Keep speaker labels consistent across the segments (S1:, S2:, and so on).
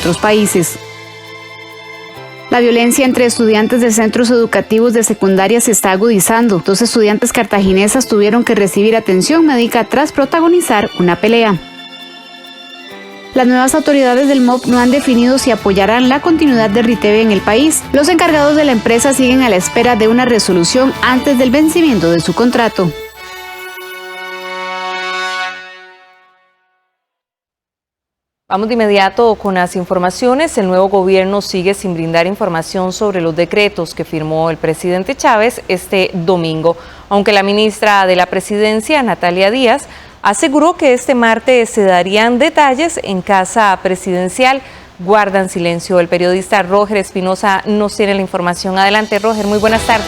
S1: otros países. La violencia entre estudiantes de centros educativos de secundaria se está agudizando. 2 estudiantes cartaginesas tuvieron que recibir atención médica tras protagonizar una pelea. Las nuevas autoridades del MOP no han definido si apoyarán la continuidad de Riteve en el país. Los encargados de la empresa siguen a la espera de una resolución antes del vencimiento de su contrato.
S2: Vamos de inmediato con las informaciones. El nuevo gobierno sigue sin brindar información sobre los decretos que firmó el presidente Chávez este domingo, aunque la ministra de la Presidencia, Natalia Díaz, aseguró que este martes se darían detalles en Casa Presidencial. Guardan silencio. El periodista Roger Espinosa nos tiene la información. Adelante, Roger, muy buenas tardes.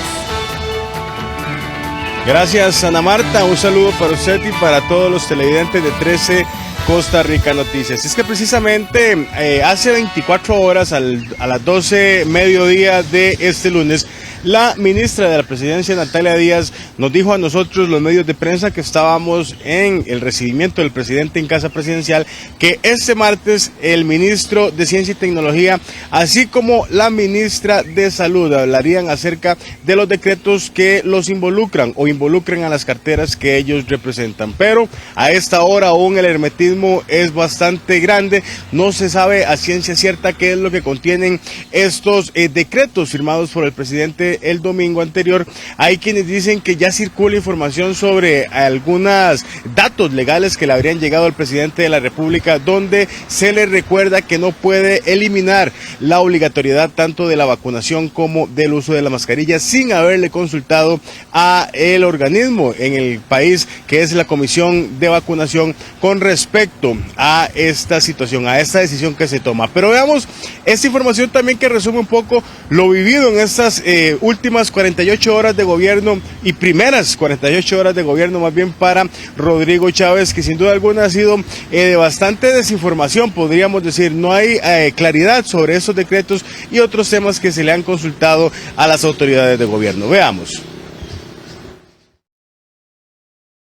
S3: Gracias, Ana Marta. Un saludo para usted y para todos los televidentes de 13 Costa Rica Noticias. Es que precisamente hace 24 horas, a las 12 mediodía de este lunes, la ministra de la Presidencia, Natalia Díaz, nos dijo a nosotros, los medios de prensa, que estábamos en el recibimiento del presidente en Casa Presidencial, que este martes el ministro de Ciencia y Tecnología, así como la ministra de Salud, hablarían acerca de los decretos que los involucran o involucran a las carteras que ellos representan. Pero a esta hora aún el hermetismo es bastante grande, no se sabe a ciencia cierta qué es lo que contienen estos decretos firmados por el presidente el domingo anterior. Hay quienes dicen que ya circula información sobre algunos datos legales que le habrían llegado al presidente de la República, donde se le recuerda que no puede eliminar la obligatoriedad tanto de la vacunación como del uso de la mascarilla sin haberle consultado a el organismo en el país, que es la Comisión de Vacunación, con respecto a esta situación, a esta decisión que se toma. Pero veamos esta información también que resume un poco lo vivido en estas últimas 48 horas de gobierno y primeras 48 horas de gobierno más bien para Rodrigo Chávez, que sin duda alguna ha sido de bastante desinformación, podríamos decir. No hay claridad sobre esos decretos y otros temas que se le han consultado a las autoridades de gobierno. Veamos.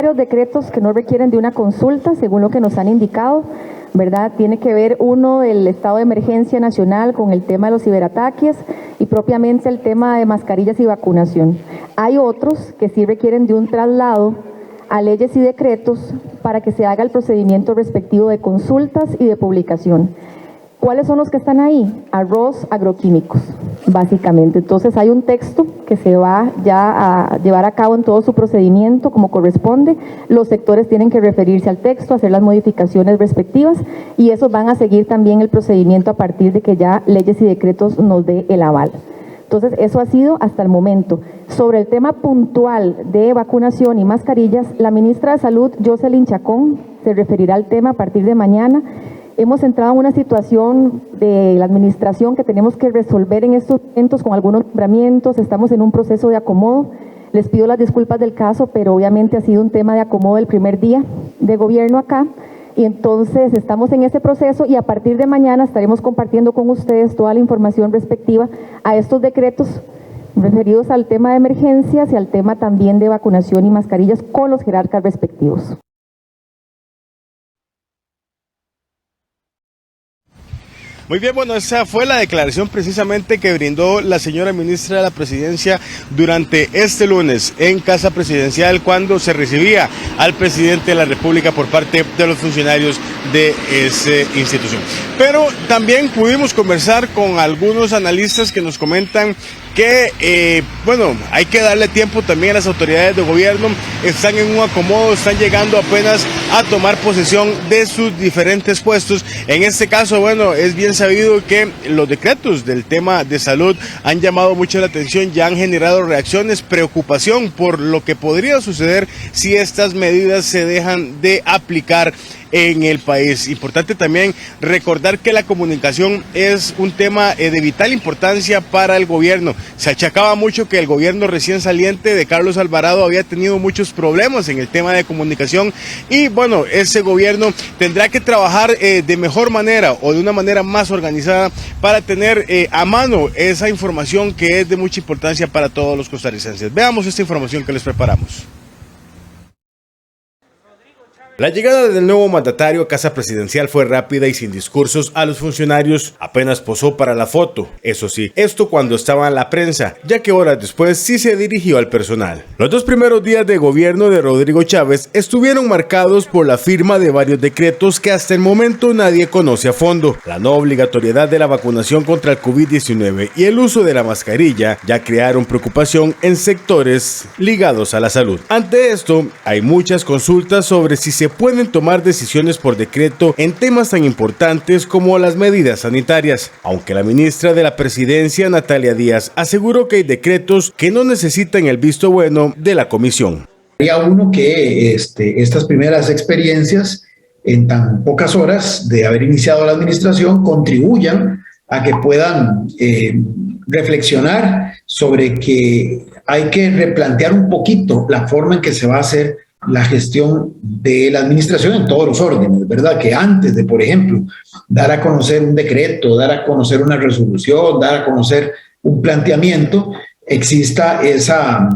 S4: Varios decretos que no requieren de una consulta, según lo que nos han indicado, ¿verdad? Tiene que ver uno el estado de emergencia nacional con el tema de los ciberataques y propiamente el tema de mascarillas y vacunación. Hay otros que sí requieren de un traslado a leyes y decretos para que se haga el procedimiento respectivo de consultas y de publicación. ¿Cuáles son los que están ahí? Arroz, agroquímicos, básicamente. Entonces hay un texto que se va ya a llevar a cabo en todo su procedimiento como corresponde. Los sectores tienen que referirse al texto, hacer las modificaciones respectivas y esos van a seguir también el procedimiento a partir de que ya leyes y decretos nos dé el aval. Entonces eso ha sido hasta el momento. Sobre el tema puntual de vacunación y mascarillas, la ministra de Salud, Jocelyn Chacón, se referirá al tema a partir de mañana. Hemos entrado en una situación de la administración que tenemos que resolver en estos momentos con algunos nombramientos. Estamos en un proceso de acomodo. Les pido las disculpas del caso, pero obviamente ha sido un tema de acomodo el primer día de gobierno acá. Y entonces estamos en ese proceso y a partir de mañana estaremos compartiendo con ustedes toda la información respectiva a estos decretos referidos al tema de emergencias y al tema también de vacunación y mascarillas con los jerarcas respectivos.
S3: Muy bien, bueno, esa fue la declaración precisamente que brindó la señora ministra de la Presidencia durante este lunes en Casa Presidencial cuando se recibía al presidente de la República por parte de los funcionarios de esa institución. Pero también pudimos conversar con algunos analistas que nos comentan que, bueno, hay que darle tiempo también a las autoridades de gobierno, están en un acomodo, están llegando apenas a tomar posesión de sus diferentes puestos. En este caso, bueno, es bien sabido que los decretos del tema de salud han llamado mucho la atención, ya han generado reacciones, preocupación por lo que podría suceder si estas medidas se dejan de aplicar en el país. Importante también recordar que la comunicación es un tema de vital importancia para el gobierno. Se achacaba mucho que el gobierno recién saliente de Carlos Alvarado había tenido muchos problemas en el tema de comunicación y bueno, ese gobierno tendrá que trabajar de mejor manera o de una manera más organizada para tener a mano esa información que es de mucha importancia para todos los costarricenses. Veamos esta información que les preparamos. La llegada del nuevo mandatario a Casa Presidencial fue rápida y sin discursos a los funcionarios. Apenas posó para la foto. Eso sí, esto cuando estaba en la prensa, ya que horas después sí se dirigió al personal. Los 2 primeros días de gobierno de Rodrigo Chávez estuvieron marcados por la firma de varios decretos que hasta el momento nadie conoce a fondo. La no obligatoriedad de la vacunación contra el COVID-19 y el uso de la mascarilla ya crearon preocupación en sectores ligados a la salud. Ante esto, hay muchas consultas sobre si se pueden tomar decisiones por decreto en temas tan importantes como las medidas sanitarias, aunque la ministra de la Presidencia, Natalia Díaz, aseguró que hay decretos que no necesitan el visto bueno de la comisión.
S5: Haría uno que estas primeras experiencias, en tan pocas horas de haber iniciado la administración, contribuyan a que puedan reflexionar sobre que hay que replantear un poquito la forma en que se va a hacer la gestión de la administración en todos los órdenes, ¿verdad? Que antes de, por ejemplo, dar a conocer un decreto, dar a conocer una resolución, dar a conocer un planteamiento, exista esa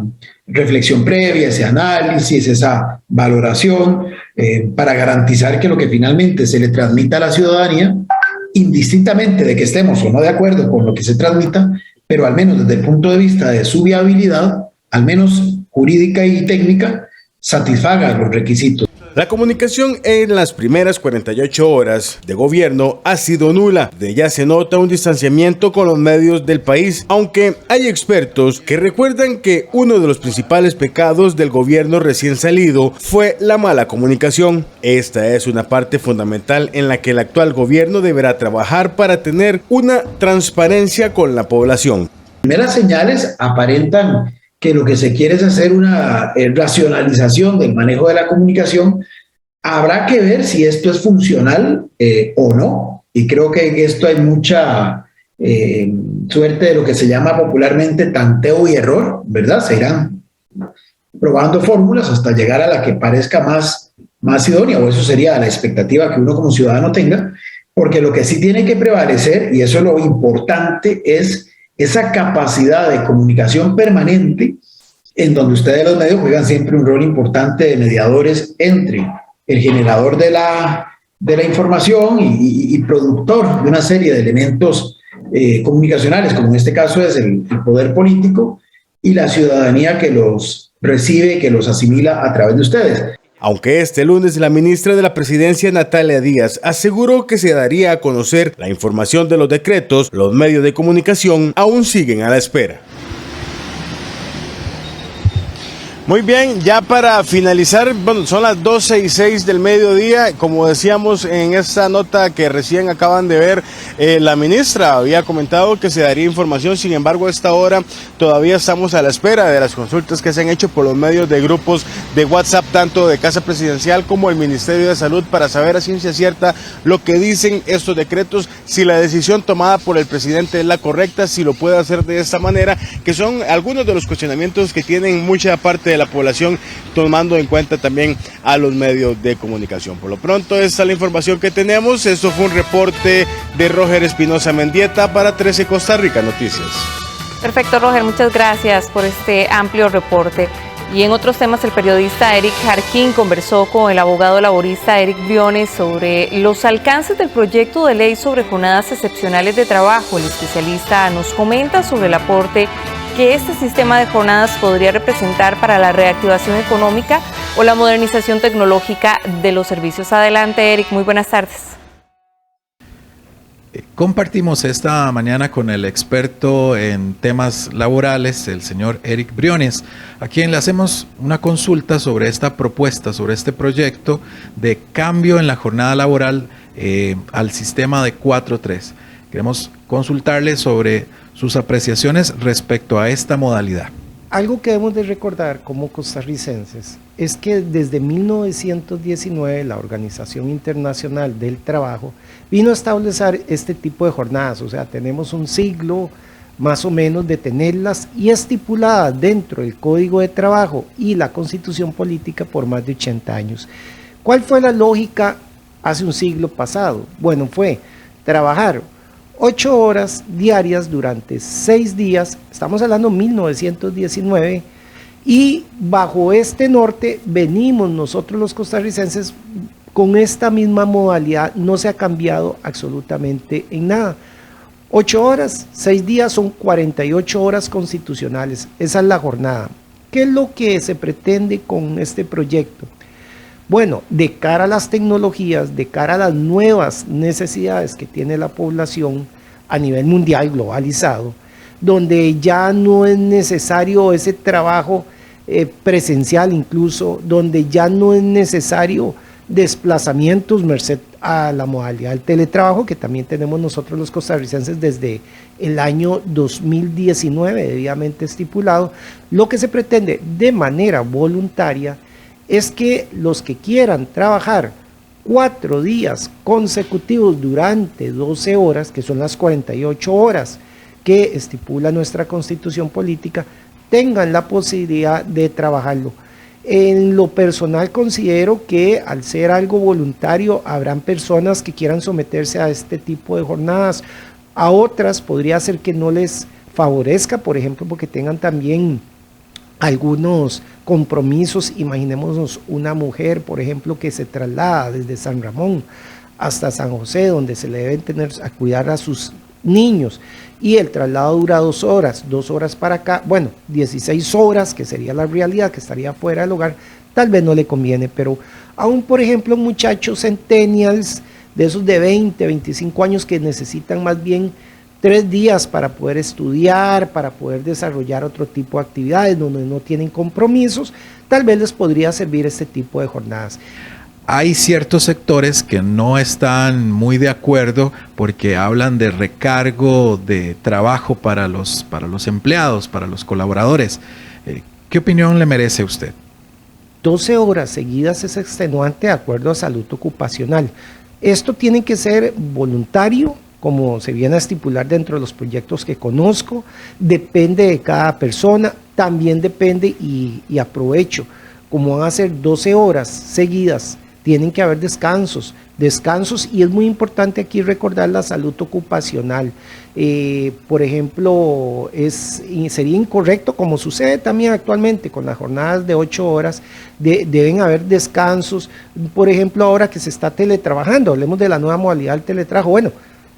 S5: reflexión previa, ese análisis, esa valoración, para garantizar que lo que finalmente se le transmita a la ciudadanía, indistintamente de que estemos o no de acuerdo con lo que se transmita, pero al menos desde el punto de vista de su viabilidad, al menos jurídica y técnica, satisfaga los requisitos.
S3: La comunicación en las primeras 48 horas de gobierno ha sido nula. De ella se nota un distanciamiento con los medios del país, aunque hay expertos que recuerdan que uno de los principales pecados del gobierno recién salido fue la mala comunicación. Esta es una parte fundamental en la que el actual gobierno deberá trabajar para tener una transparencia con la población.
S5: Primeras señales aparentan que lo que se quiere es hacer una racionalización del manejo de la comunicación. Habrá que ver si esto es funcional o no, y creo que en esto hay mucha suerte de lo que se llama popularmente tanteo y error, ¿verdad? Se irán probando fórmulas hasta llegar a la que parezca más idónea, o eso sería la expectativa que uno como ciudadano tenga, porque lo que sí tiene que prevalecer, y eso es lo importante, es esa capacidad de comunicación permanente en donde ustedes los medios juegan siempre un rol importante de mediadores entre el generador de la información y productor de una serie de elementos comunicacionales, como en este caso es el poder político y la ciudadanía que los recibe, que los asimila a través de ustedes.
S3: Aunque este lunes la ministra de la Presidencia, Natalia Díaz, aseguró que se daría a conocer la información de los decretos, los medios de comunicación aún siguen a la espera. Muy bien, ya para finalizar, bueno, son las 12:06 del mediodía. Como decíamos en esta nota que recién acaban de ver, la ministra había comentado que se daría información. Sin embargo, a esta hora todavía estamos a la espera de las consultas que se han hecho por los medios de grupos de WhatsApp, tanto de Casa Presidencial como el Ministerio de Salud, para saber a ciencia cierta lo que dicen estos decretos, si la decisión tomada por el presidente es la correcta, si lo puede hacer de esta manera, que son algunos de los cuestionamientos que tienen mucha parte de la población, tomando en cuenta también a los medios de comunicación. Por lo pronto, esta es la información que tenemos. Esto fue un reporte de Roger Espinosa Mendieta para 13 Costa Rica Noticias.
S2: Perfecto, Roger, muchas gracias por este amplio reporte. Y en otros temas, el periodista Eric Jarquín conversó con el abogado laborista Eric Briones sobre los alcances del proyecto de ley sobre jornadas excepcionales de trabajo. El especialista nos comenta sobre el aporte que este sistema de jornadas podría representar para la reactivación económica o la modernización tecnológica de los servicios. Adelante, Eric, muy buenas tardes.
S6: Compartimos esta mañana con el experto en temas laborales, el señor Eric Briones, a quien le hacemos una consulta sobre esta propuesta, sobre este proyecto de cambio en la jornada laboral al sistema de 4-3. Queremos consultarle sobre sus apreciaciones respecto a esta modalidad.
S7: Algo que debemos de recordar como costarricenses es que desde 1919 la Organización Internacional del Trabajo vino a establecer este tipo de jornadas, o sea, tenemos un siglo más o menos de tenerlas y estipuladas dentro del Código de Trabajo y la Constitución Política por más de 80 años. ¿Cuál fue la lógica hace un siglo pasado? Bueno, fue trabajar 8 horas diarias durante 6 días, estamos hablando de 1919, Y bajo este norte venimos nosotros los costarricenses con esta misma modalidad, no se ha cambiado absolutamente en nada. 8 horas, 6 días son 48 horas constitucionales, esa es la jornada. ¿Qué es lo que se pretende con este proyecto? Bueno, de cara a las tecnologías, de cara a las nuevas necesidades que tiene la población a nivel mundial globalizado, donde ya no es necesario ese trabajo presencial incluso, donde ya no es necesario desplazamientos merced a la modalidad del teletrabajo que también tenemos nosotros los costarricenses desde el año 2019 debidamente estipulado. Lo que se pretende de manera voluntaria es que los que quieran trabajar 4 días consecutivos durante 12 horas, que son las 48 horas que estipula nuestra constitución política, tengan la posibilidad de trabajarlo. En lo personal considero que al ser algo voluntario habrán personas que quieran someterse a este tipo de jornadas, a otras podría ser que no les favorezca, por ejemplo, porque tengan también algunos compromisos. Imaginémonos una mujer, por ejemplo, que se traslada desde San Ramón hasta San José, donde se le deben tener a cuidar a sus niños, y el traslado dura 2 horas, 2 horas para acá, bueno, 16 horas, que sería la realidad, que estaría fuera del hogar, tal vez no le conviene, pero aún, por ejemplo, muchachos centennials, de esos de 20, 25 años que necesitan más bien 3 días para poder estudiar, para poder desarrollar otro tipo de actividades, donde no tienen compromisos, tal vez les podría servir este tipo de jornadas.
S6: Hay ciertos sectores que no están muy de acuerdo porque hablan de recargo de trabajo para los empleados, para los colaboradores. ¿Qué opinión le merece a usted?
S7: 12 horas seguidas es extenuante de acuerdo a salud ocupacional. Esto tiene que ser voluntario, como se viene a estipular dentro de los proyectos que conozco. Depende de cada persona, también depende y aprovecho. Como van a ser 12 horas seguidas, tienen que haber descansos, y es muy importante aquí recordar la salud ocupacional. Por ejemplo, sería incorrecto, como sucede también actualmente con las jornadas de 8 horas, deben haber descansos. Por ejemplo, ahora que se está teletrabajando, hablemos de la nueva modalidad del teletrabajo, bueno,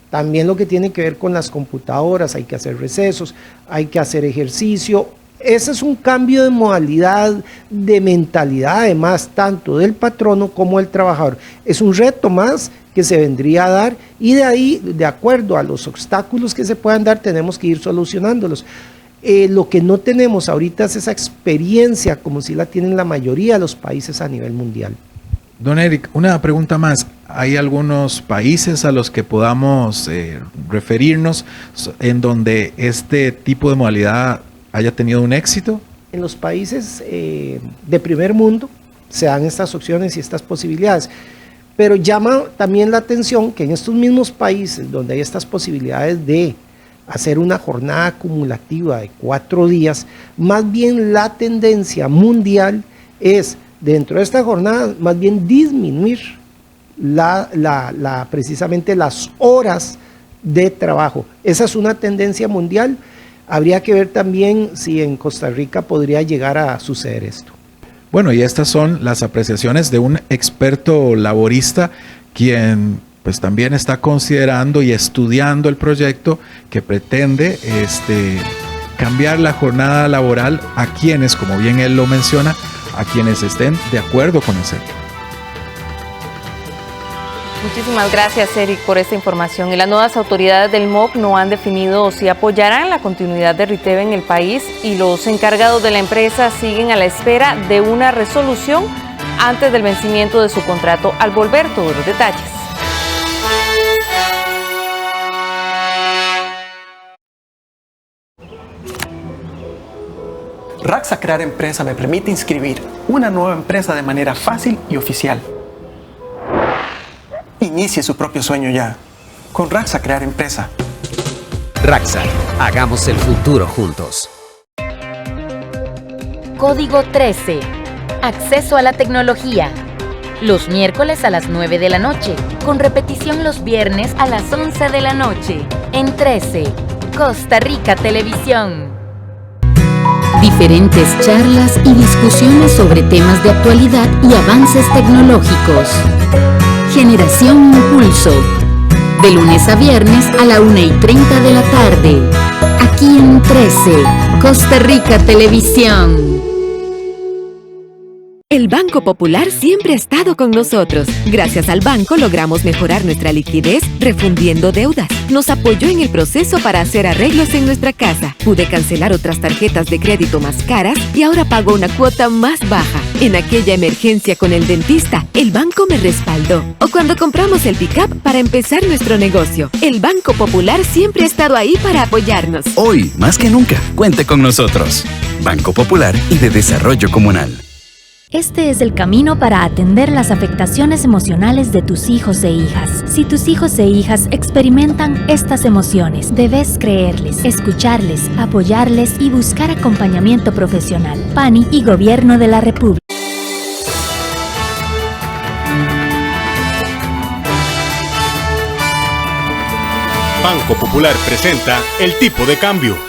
S7: también lo que tiene que ver con las computadoras, hay que hacer recesos, hay que hacer ejercicio. Ese es un cambio de modalidad, de mentalidad, además, tanto del patrono como del trabajador. Es un reto más que se vendría a dar, y de ahí, de acuerdo a los obstáculos que se puedan dar, tenemos que ir solucionándolos. Lo que no tenemos ahorita es esa experiencia, como si la tienen la mayoría de los países a nivel mundial.
S6: Don Eric, una pregunta más. ¿Hay algunos países a los que podamos referirnos en donde este tipo de modalidad haya tenido un éxito?
S7: En los países de primer mundo se dan estas opciones y estas posibilidades, pero llama también la atención que en estos mismos países donde hay estas posibilidades de hacer una jornada acumulativa de 4 días, más bien la tendencia mundial es, dentro de esta jornada, más bien disminuir precisamente las horas de trabajo. Esa es una tendencia mundial. Habría que ver también si en Costa Rica podría llegar a suceder esto.
S6: Bueno, y estas son las apreciaciones de un experto laborista, quien pues también está considerando y estudiando el proyecto que pretende cambiar la jornada laboral a quienes, como bien él lo menciona, a quienes estén de acuerdo con ese.
S2: Muchísimas gracias, Eric, por esta información. Y las nuevas autoridades del MOC no han definido si apoyarán la continuidad de Riteve en el país, y los encargados de la empresa siguen a la espera de una resolución antes del vencimiento de su contrato. Al volver, todos los detalles.
S8: Raxa Crear Empresa me permite inscribir una nueva empresa de manera fácil y oficial. Inicie su propio sueño ya, con Raxa Crear Empresa.
S9: Raxa, hagamos el futuro juntos.
S10: Código 13. Acceso a la tecnología. Los miércoles a las 9 de la noche, con repetición los viernes a las 11 de la noche. En 13. Costa Rica Televisión. Diferentes charlas y discusiones sobre temas de actualidad y avances tecnológicos. Generación Impulso. De lunes a viernes a la 1:30 de la tarde. Aquí en 13, Costa Rica Televisión.
S11: El Banco Popular siempre ha estado con nosotros. Gracias al banco logramos mejorar nuestra liquidez refundiendo deudas. Nos apoyó en el proceso para hacer arreglos en nuestra casa. Pude cancelar otras tarjetas de crédito más caras y ahora pago una cuota más baja. En aquella emergencia con el dentista, el banco me respaldó. O cuando compramos el pick-up para empezar nuestro negocio. El Banco Popular siempre ha estado ahí para apoyarnos.
S12: Hoy, más que nunca, cuente con nosotros. Banco Popular y de Desarrollo Comunal.
S13: Este es el camino para atender las afectaciones emocionales de tus hijos e hijas. Si tus hijos e hijas experimentan estas emociones, debes creerles, escucharles, apoyarles y buscar acompañamiento profesional. PANI y Gobierno de la República.
S14: Banco Popular presenta el tipo de cambio.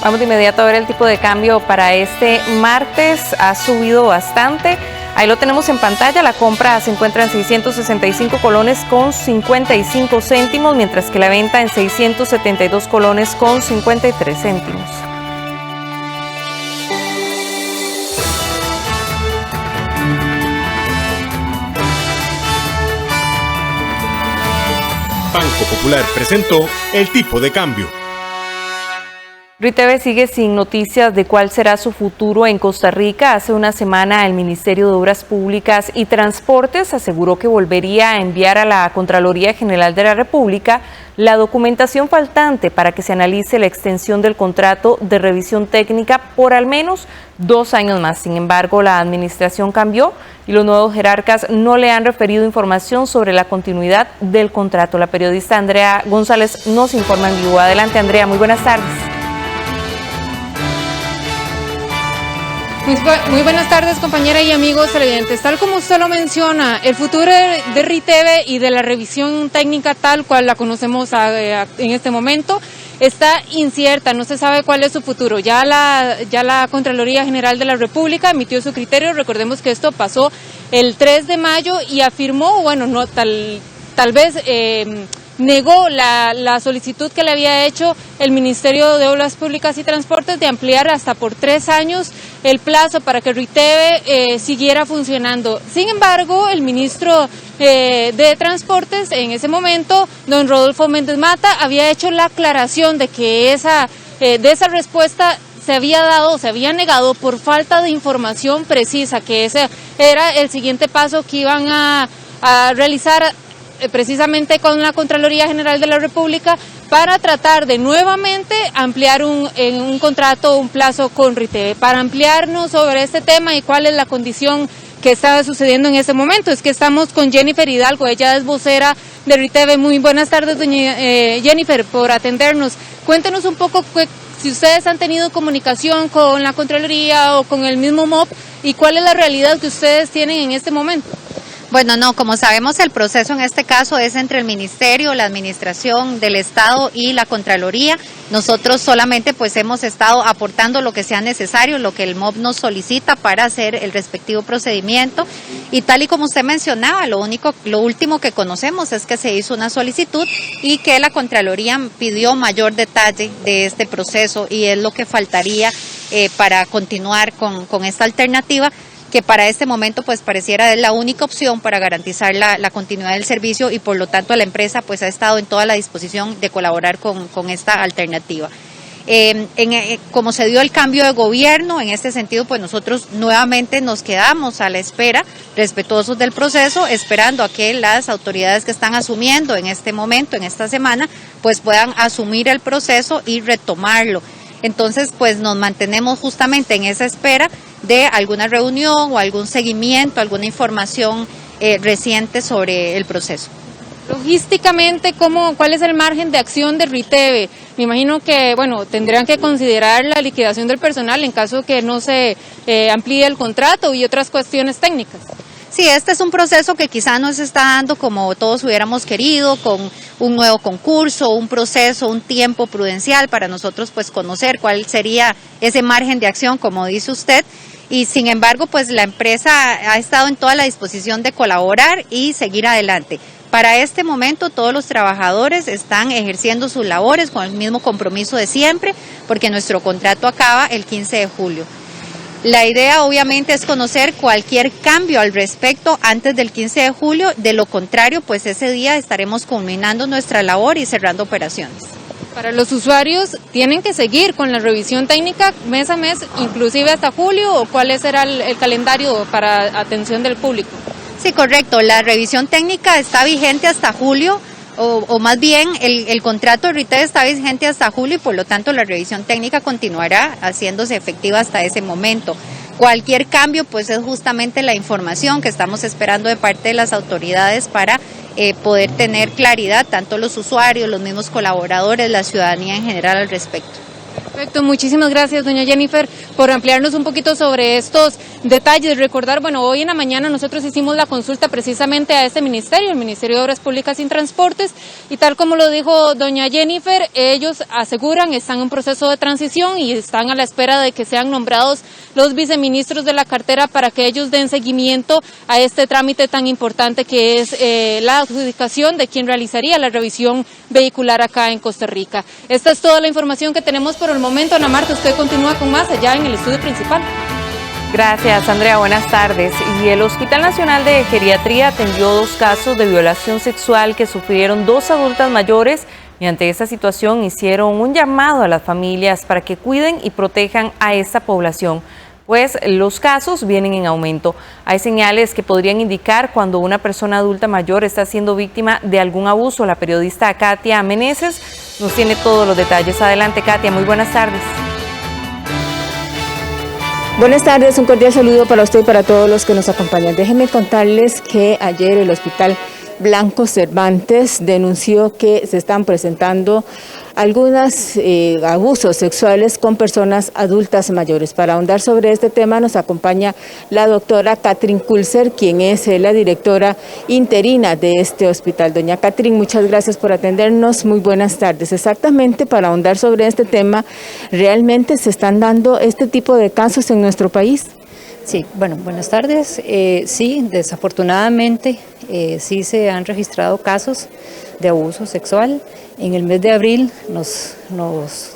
S2: Vamos de inmediato a ver el tipo de cambio para este martes. Ha subido bastante. Ahí lo tenemos en pantalla. La compra se encuentra en 665 colones con 55 céntimos, mientras que la venta en 672 colones con 53 céntimos.
S14: Banco Popular presentó el tipo de cambio.
S2: RITV sigue sin noticias de cuál será su futuro en Costa Rica. Hace una semana el Ministerio de Obras Públicas y Transportes aseguró que volvería a enviar a la Contraloría General de la República la documentación faltante para que se analice la extensión del contrato de revisión técnica por al menos 2 años más. Sin embargo, la administración cambió y los nuevos jerarcas no le han referido información sobre la continuidad del contrato. La periodista Andrea González nos informa en vivo. Adelante, Andrea, muy buenas tardes.
S15: Muy buenas tardes, compañera y amigos televidentes. Tal como usted lo menciona, el futuro de RITV y de la revisión técnica tal cual la conocemos en este momento está incierta, no se sabe cuál es su futuro. Ya la Contraloría General de la República emitió su criterio. Recordemos que esto pasó el 3 de mayo y afirmó, bueno, no tal vez negó la solicitud que le había hecho el Ministerio de Obras Públicas y Transportes de ampliar hasta por 3 años el plazo para que RITV siguiera funcionando. Sin embargo, el ministro de Transportes en ese momento, don Rodolfo Méndez Mata, había hecho la aclaración de que de esa respuesta se había negado por falta de información precisa, que ese era el siguiente paso que iban a realizar precisamente con la Contraloría General de la República para tratar de nuevamente ampliar en un contrato, un plazo con RITV. Para ampliarnos sobre este tema y cuál es la condición que está sucediendo en este momento, es que estamos con Jennifer Hidalgo, ella es vocera de RITV. Muy buenas tardes, doña Jennifer, por atendernos. Cuéntenos un poco si ustedes han tenido comunicación con la Contraloría o con el mismo MOP y cuál es la realidad que ustedes tienen en este momento.
S16: Bueno, no, como sabemos, el proceso en este caso es entre el Ministerio, la Administración del Estado y la Contraloría. Nosotros solamente pues hemos estado aportando lo que sea necesario, lo que el MOP nos solicita para hacer el respectivo procedimiento. Y tal y como usted mencionaba, lo último que conocemos es que se hizo una solicitud y que la Contraloría pidió mayor detalle de este proceso y es lo que faltaría para continuar con esta alternativa, que para este momento pues pareciera la única opción para garantizar la continuidad del servicio y por lo tanto la empresa pues ha estado en toda la disposición de colaborar con esta alternativa. Como se dio el cambio de gobierno, en este sentido pues nosotros nuevamente nos quedamos a la espera, respetuosos del proceso, esperando a que las autoridades que están asumiendo en este momento, en esta semana, pues puedan asumir el proceso y retomarlo. Entonces, pues nos mantenemos justamente en esa espera de alguna reunión o algún seguimiento, alguna información reciente sobre el proceso.
S15: Logísticamente, ¿cuál es el margen de acción de RITV? Me imagino que, bueno, tendrían que considerar la liquidación del personal en caso que no se amplíe el contrato y otras cuestiones técnicas.
S16: Sí, este es un proceso que quizá no se está dando como todos hubiéramos querido, con un nuevo concurso, un proceso, un tiempo prudencial para nosotros pues conocer cuál sería ese margen de acción, como dice usted. Y sin embargo, pues la empresa ha estado en toda la disposición de colaborar y seguir adelante. Para este momento todos los trabajadores están ejerciendo sus labores con el mismo compromiso de siempre, porque nuestro contrato acaba el 15 de julio. La idea obviamente es conocer cualquier cambio al respecto antes del 15 de julio, de lo contrario pues ese día estaremos culminando nuestra labor y cerrando operaciones.
S15: Para los usuarios, ¿tienen que seguir con la revisión técnica mes a mes, inclusive hasta julio, o cuál será el calendario para atención del público?
S16: Sí, correcto, la revisión técnica está vigente hasta julio, o más bien el contrato de Riteve está vigente hasta julio y por lo tanto la revisión técnica continuará haciéndose efectiva hasta ese momento. Cualquier cambio pues es justamente la información que estamos esperando de parte de las autoridades para poder tener claridad, tanto los usuarios, los mismos colaboradores, la ciudadanía en general al respecto.
S15: Perfecto, muchísimas gracias doña Jennifer por ampliarnos un poquito sobre estos detalles. Recordar, bueno, hoy en la mañana nosotros hicimos la consulta precisamente a este ministerio, el Ministerio de Obras Públicas y Transportes, y tal como lo dijo doña Jennifer, ellos aseguran, están en un proceso de transición y están a la espera de que sean nombrados los viceministros de la cartera para que ellos den seguimiento a este trámite tan importante que es la adjudicación de quien realizaría la revisión vehicular acá en Costa Rica. Esta es toda la información que tenemos por el momento. Ana Marta, usted continúa con más allá en el estudio principal.
S2: Gracias, Andrea. Buenas tardes. Y el Hospital Nacional de Geriatría atendió 2 casos de violación sexual que sufrieron 2 adultas mayores y ante esta situación hicieron un llamado a las familias para que cuiden y protejan a esta población, pues los casos vienen en aumento. Hay señales que podrían indicar cuando una persona adulta mayor está siendo víctima de algún abuso. La periodista Katia Meneses nos tiene todos los detalles. Adelante, Katia, muy buenas tardes.
S17: Buenas tardes, un cordial saludo para usted y para todos los que nos acompañan. Déjenme contarles que ayer el Hospital Blanco Cervantes denunció que se están presentando algunos abusos sexuales con personas adultas mayores. Para ahondar sobre este tema nos acompaña la doctora Catherine Kulzer, quien es la directora interina de este hospital. Doña Catherine, muchas gracias por atendernos. Muy buenas tardes. Exactamente, para ahondar sobre este tema, ¿realmente se están dando este tipo de casos en nuestro país?
S18: Sí, bueno, buenas tardes. Sí, desafortunadamente sí se han registrado casos de abuso sexual. En el mes de abril nos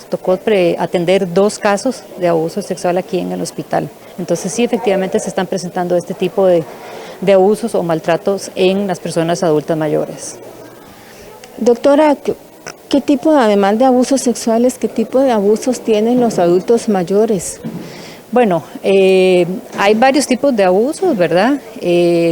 S18: tocó atender 2 casos de abuso sexual aquí en el hospital. Entonces sí, efectivamente se están presentando este tipo de abusos o maltratos en las personas adultas mayores.
S17: Doctora, ¿qué tipo, además de abusos sexuales, qué tipo de abusos tienen los adultos mayores?
S18: Bueno, hay varios tipos de abusos, ¿verdad?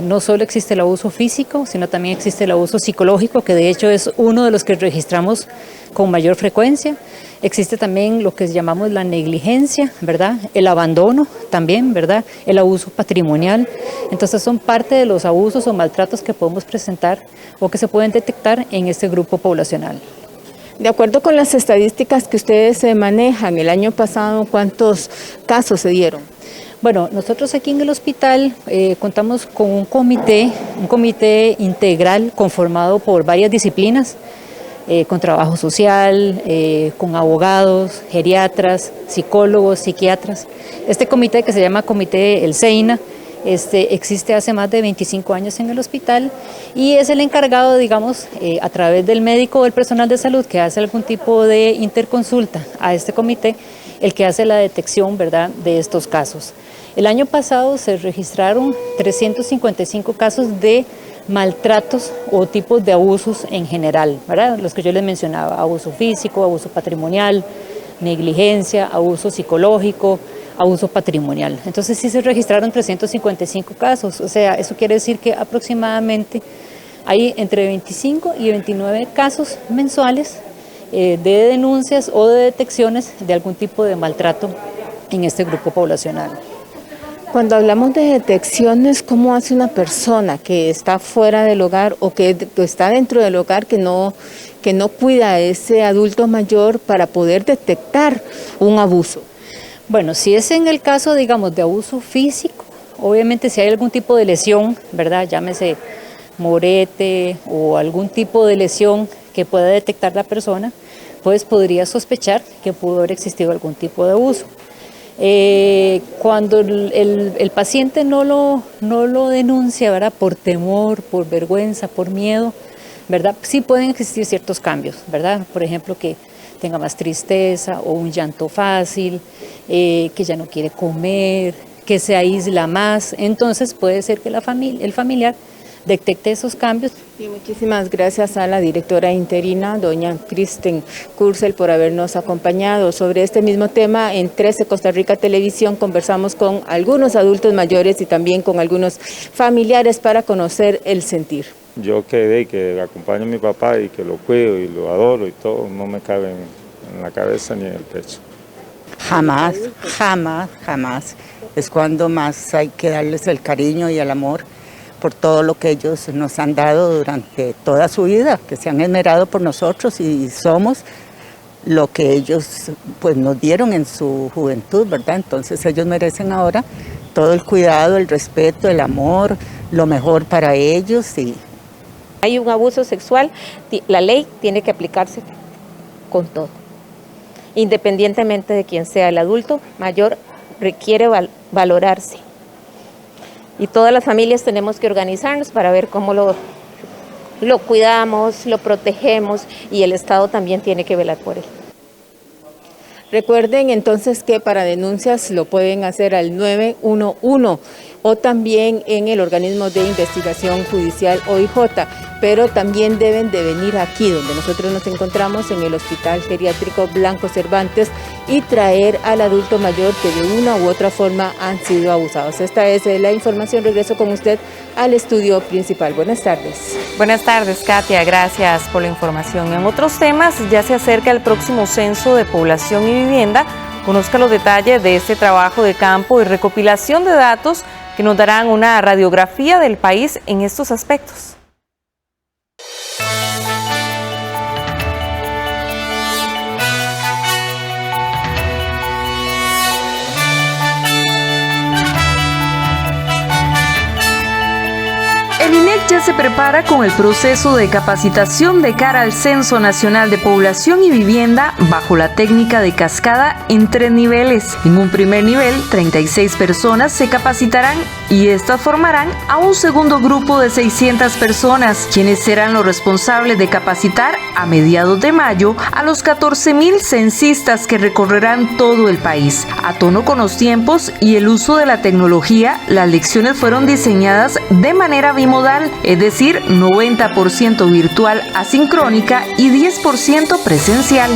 S18: No solo existe el abuso físico, sino también existe el abuso psicológico, que de hecho es uno de los que registramos con mayor frecuencia. Existe también lo que llamamos la negligencia, ¿verdad? El abandono también, ¿verdad? El abuso patrimonial. Entonces son parte de los abusos o maltratos que podemos presentar o que se pueden detectar en este grupo poblacional.
S17: De acuerdo con las estadísticas que ustedes manejan, el año pasado, ¿cuántos casos se dieron?
S18: Bueno, nosotros aquí en el hospital contamos con un comité integral conformado por varias disciplinas, con trabajo social, con abogados, geriatras, psicólogos, psiquiatras. Este comité, que se llama Comité El Seina, existe hace más de 25 años en el hospital y es el encargado, digamos, a través del médico o el personal de salud que hace algún tipo de interconsulta a este comité, el que hace la detección, ¿verdad?, de estos casos. El año pasado se registraron 355 casos de maltratos o tipos de abusos en general, ¿verdad? Los que yo les mencionaba: abuso físico, abuso patrimonial, negligencia, abuso psicológico, abuso patrimonial. Entonces sí se registraron 355 casos, o sea, eso quiere decir que aproximadamente hay entre 25 y 29 casos mensuales de denuncias o de detecciones de algún tipo de maltrato en este grupo poblacional.
S17: Cuando hablamos de detecciones, ¿cómo hace una persona que está fuera del hogar o que está dentro del hogar que no cuida a ese adulto mayor para poder detectar un abuso?
S18: Bueno, si es en el caso, digamos, de abuso físico, obviamente si hay algún tipo de lesión, ¿verdad?, llámese morete o algún tipo de lesión que pueda detectar la persona, pues podría sospechar que pudo haber existido algún tipo de abuso. Cuando el paciente no lo denuncia, ¿verdad?, por temor, por vergüenza, por miedo, ¿verdad?, sí pueden existir ciertos cambios, ¿verdad? Por ejemplo, que tenga más tristeza o un llanto fácil, que ya no quiere comer, que se aísla más. Entonces puede ser que el familiar detecte esos cambios.
S17: Y muchísimas gracias a la directora interina, doña Kristen Kurzel, por habernos acompañado. Sobre este mismo tema, en 13 Costa Rica Televisión conversamos con algunos adultos mayores y también con algunos familiares para conocer el sentir.
S19: Yo que acompaño a mi papá y que lo cuido y lo adoro y todo, no me cabe en la cabeza ni en el pecho.
S20: Jamás, jamás, jamás. Es cuando más hay que darles el cariño y el amor por todo lo que ellos nos han dado durante toda su vida, que se han esmerado por nosotros y somos lo que ellos pues nos dieron en su juventud, ¿verdad? Entonces ellos merecen ahora todo el cuidado, el respeto, el amor, lo mejor para ellos. Y
S21: hay un abuso sexual, la ley tiene que aplicarse con todo. Independientemente de quién sea el adulto mayor, requiere valorarse. Y todas las familias tenemos que organizarnos para ver cómo lo cuidamos, lo protegemos, y el Estado también tiene que velar por él.
S17: Recuerden entonces que para denuncias lo pueden hacer al 911 o también en el organismo de investigación judicial OIJ, pero también deben de venir aquí donde nosotros nos encontramos en el Hospital Geriátrico Blanco Cervantes y traer al adulto mayor que de una u otra forma han sido abusados. Esta es la información. Regreso con usted al estudio principal. Buenas tardes.
S2: Buenas tardes, Katia. Gracias por la información. En otros temas, ya se acerca el próximo censo de población y vivienda. Conozca los detalles de este trabajo de campo y recopilación de datos que nos darán una radiografía del país en estos aspectos. El INEC ya se prepara con el proceso de capacitación de cara al Censo Nacional de Población y Vivienda bajo la técnica de cascada en 3 niveles. En un primer nivel, 36 personas se capacitarán y estas formarán a un segundo grupo de 600 personas, quienes serán los responsables de capacitar a mediados de mayo a los 14,000 censistas que recorrerán todo el país. A tono con los tiempos y el uso de la tecnología, las lecciones fueron diseñadas de manera bimodal, es decir, 90% virtual asincrónica y 10% presencial.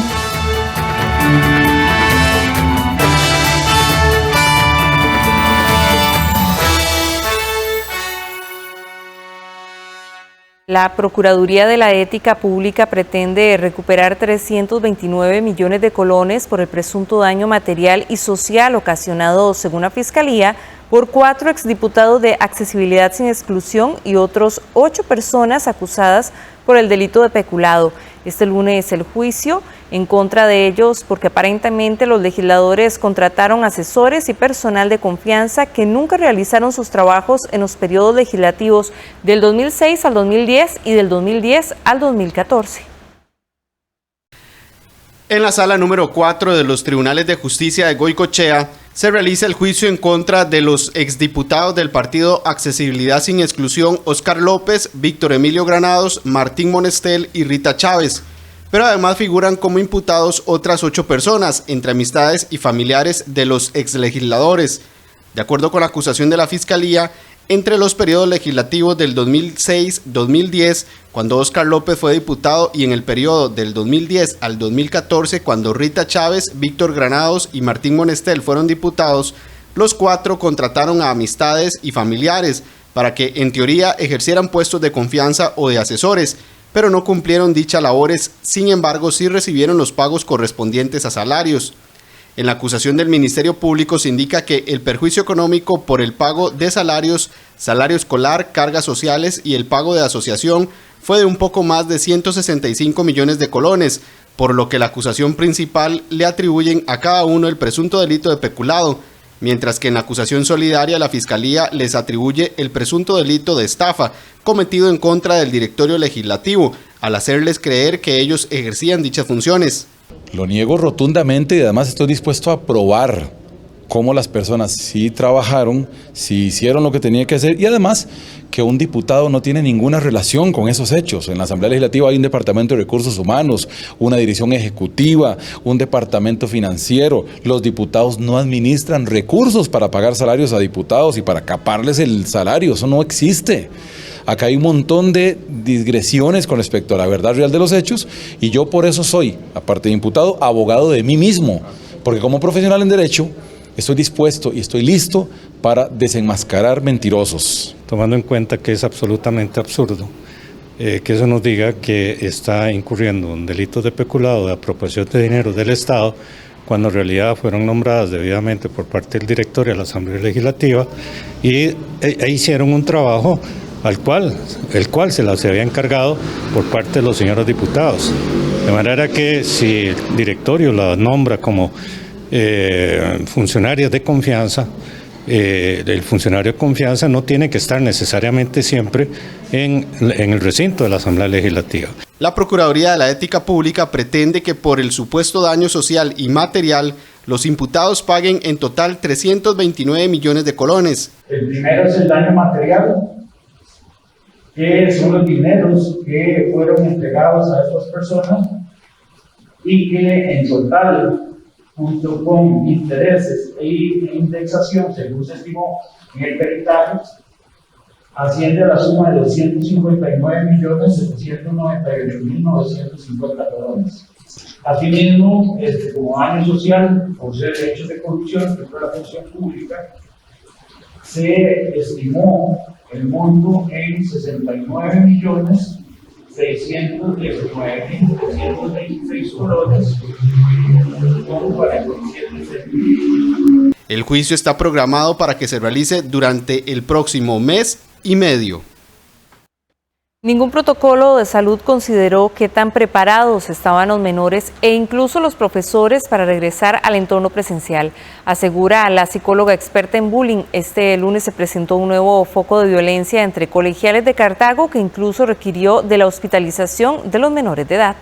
S2: La Procuraduría de la Ética Pública pretende recuperar 329 millones de colones por el presunto daño material y social ocasionado, según la Fiscalía, por 4 exdiputados de Accesibilidad Sin Exclusión y otros 8 personas acusadas por el delito de peculado. Este lunes el juicio en contra de ellos porque aparentemente los legisladores contrataron asesores y personal de confianza que nunca realizaron sus trabajos en los periodos legislativos del 2006 al 2010 y del 2010 al 2014.
S22: En la sala número 4 de los Tribunales de Justicia de Goicoechea se realiza el juicio en contra de los exdiputados del partido Accesibilidad Sin Exclusión, Óscar López, Víctor Emilio Granados, Martín Monestel y Rita Chávez. Pero además figuran como imputados otras 8 personas, entre amistades y familiares de los exlegisladores. De acuerdo con la acusación de la Fiscalía, entre los periodos legislativos del 2006-2010, cuando Óscar López fue diputado, y en el periodo del 2010 al 2014, cuando Rita Chávez, Víctor Granados y Martín Monestel fueron diputados, los 4 contrataron a amistades y familiares para que, en teoría, ejercieran puestos de confianza o de asesores, pero no cumplieron dichas labores. Sin embargo, sí recibieron los pagos correspondientes a salarios. En la acusación del Ministerio Público se indica que el perjuicio económico por el pago de salarios, salario escolar, cargas sociales y el pago de asociación fue de un poco más de 165 millones de colones, por lo que la acusación principal le atribuyen a cada uno el presunto delito de peculado. mientras que en la acusación solidaria la Fiscalía les atribuye el presunto delito de estafa cometido en contra del directorio legislativo, al hacerles creer que ellos ejercían dichas funciones.
S1: Lo niego rotundamente y además estoy dispuesto a probar cómo las personas sí trabajaron, sí hicieron lo que tenía que hacer y además que un diputado no tiene ninguna relación con esos hechos. En la Asamblea Legislativa hay un departamento de recursos humanos, una dirección ejecutiva, un departamento financiero. Los diputados no administran recursos para pagar salarios a diputados y para caparles el salario, eso no existe. Acá hay un montón de digresiones con respecto a la verdad real de los hechos y yo por eso soy, aparte de imputado, abogado de mí mismo, porque como profesional en derecho estoy dispuesto y estoy listo para desenmascarar mentirosos.
S4: Tomando en cuenta que es absolutamente absurdo que eso nos diga que está incurriendo en delitos de peculado, de apropiación de dinero del Estado, cuando en realidad fueron nombradas debidamente por parte del directorio de la Asamblea Legislativa y hicieron un trabajo el cual se las había encargado por parte de los señores diputados. De manera que si el directorio la nombra como funcionarias de confianza, el funcionario de confianza no tiene que estar necesariamente siempre en el recinto de la Asamblea Legislativa.
S22: La Procuraduría de la Ética Pública pretende que por el supuesto daño social y material, los imputados paguen en total 329 millones de colones.
S23: El primero es el daño material, que son los dineros que fueron entregados a estas personas y que en total, junto con intereses e indexación, según se estimó en el peritaje, asciende a la suma de 259.798.950 colones. Asimismo, como daño social, por ser hechos de corrupción dentro de la función pública, se estimó el monto en 69.619.326 colones.
S22: El juicio está programado para que se realice durante el próximo mes y medio.
S2: Ningún protocolo de salud consideró qué tan preparados estaban los menores e incluso los profesores para regresar al entorno presencial, asegura la psicóloga experta en bullying. Este lunes se presentó un nuevo foco de violencia entre colegiales de Cartago que incluso requirió de la hospitalización de los menores de edad.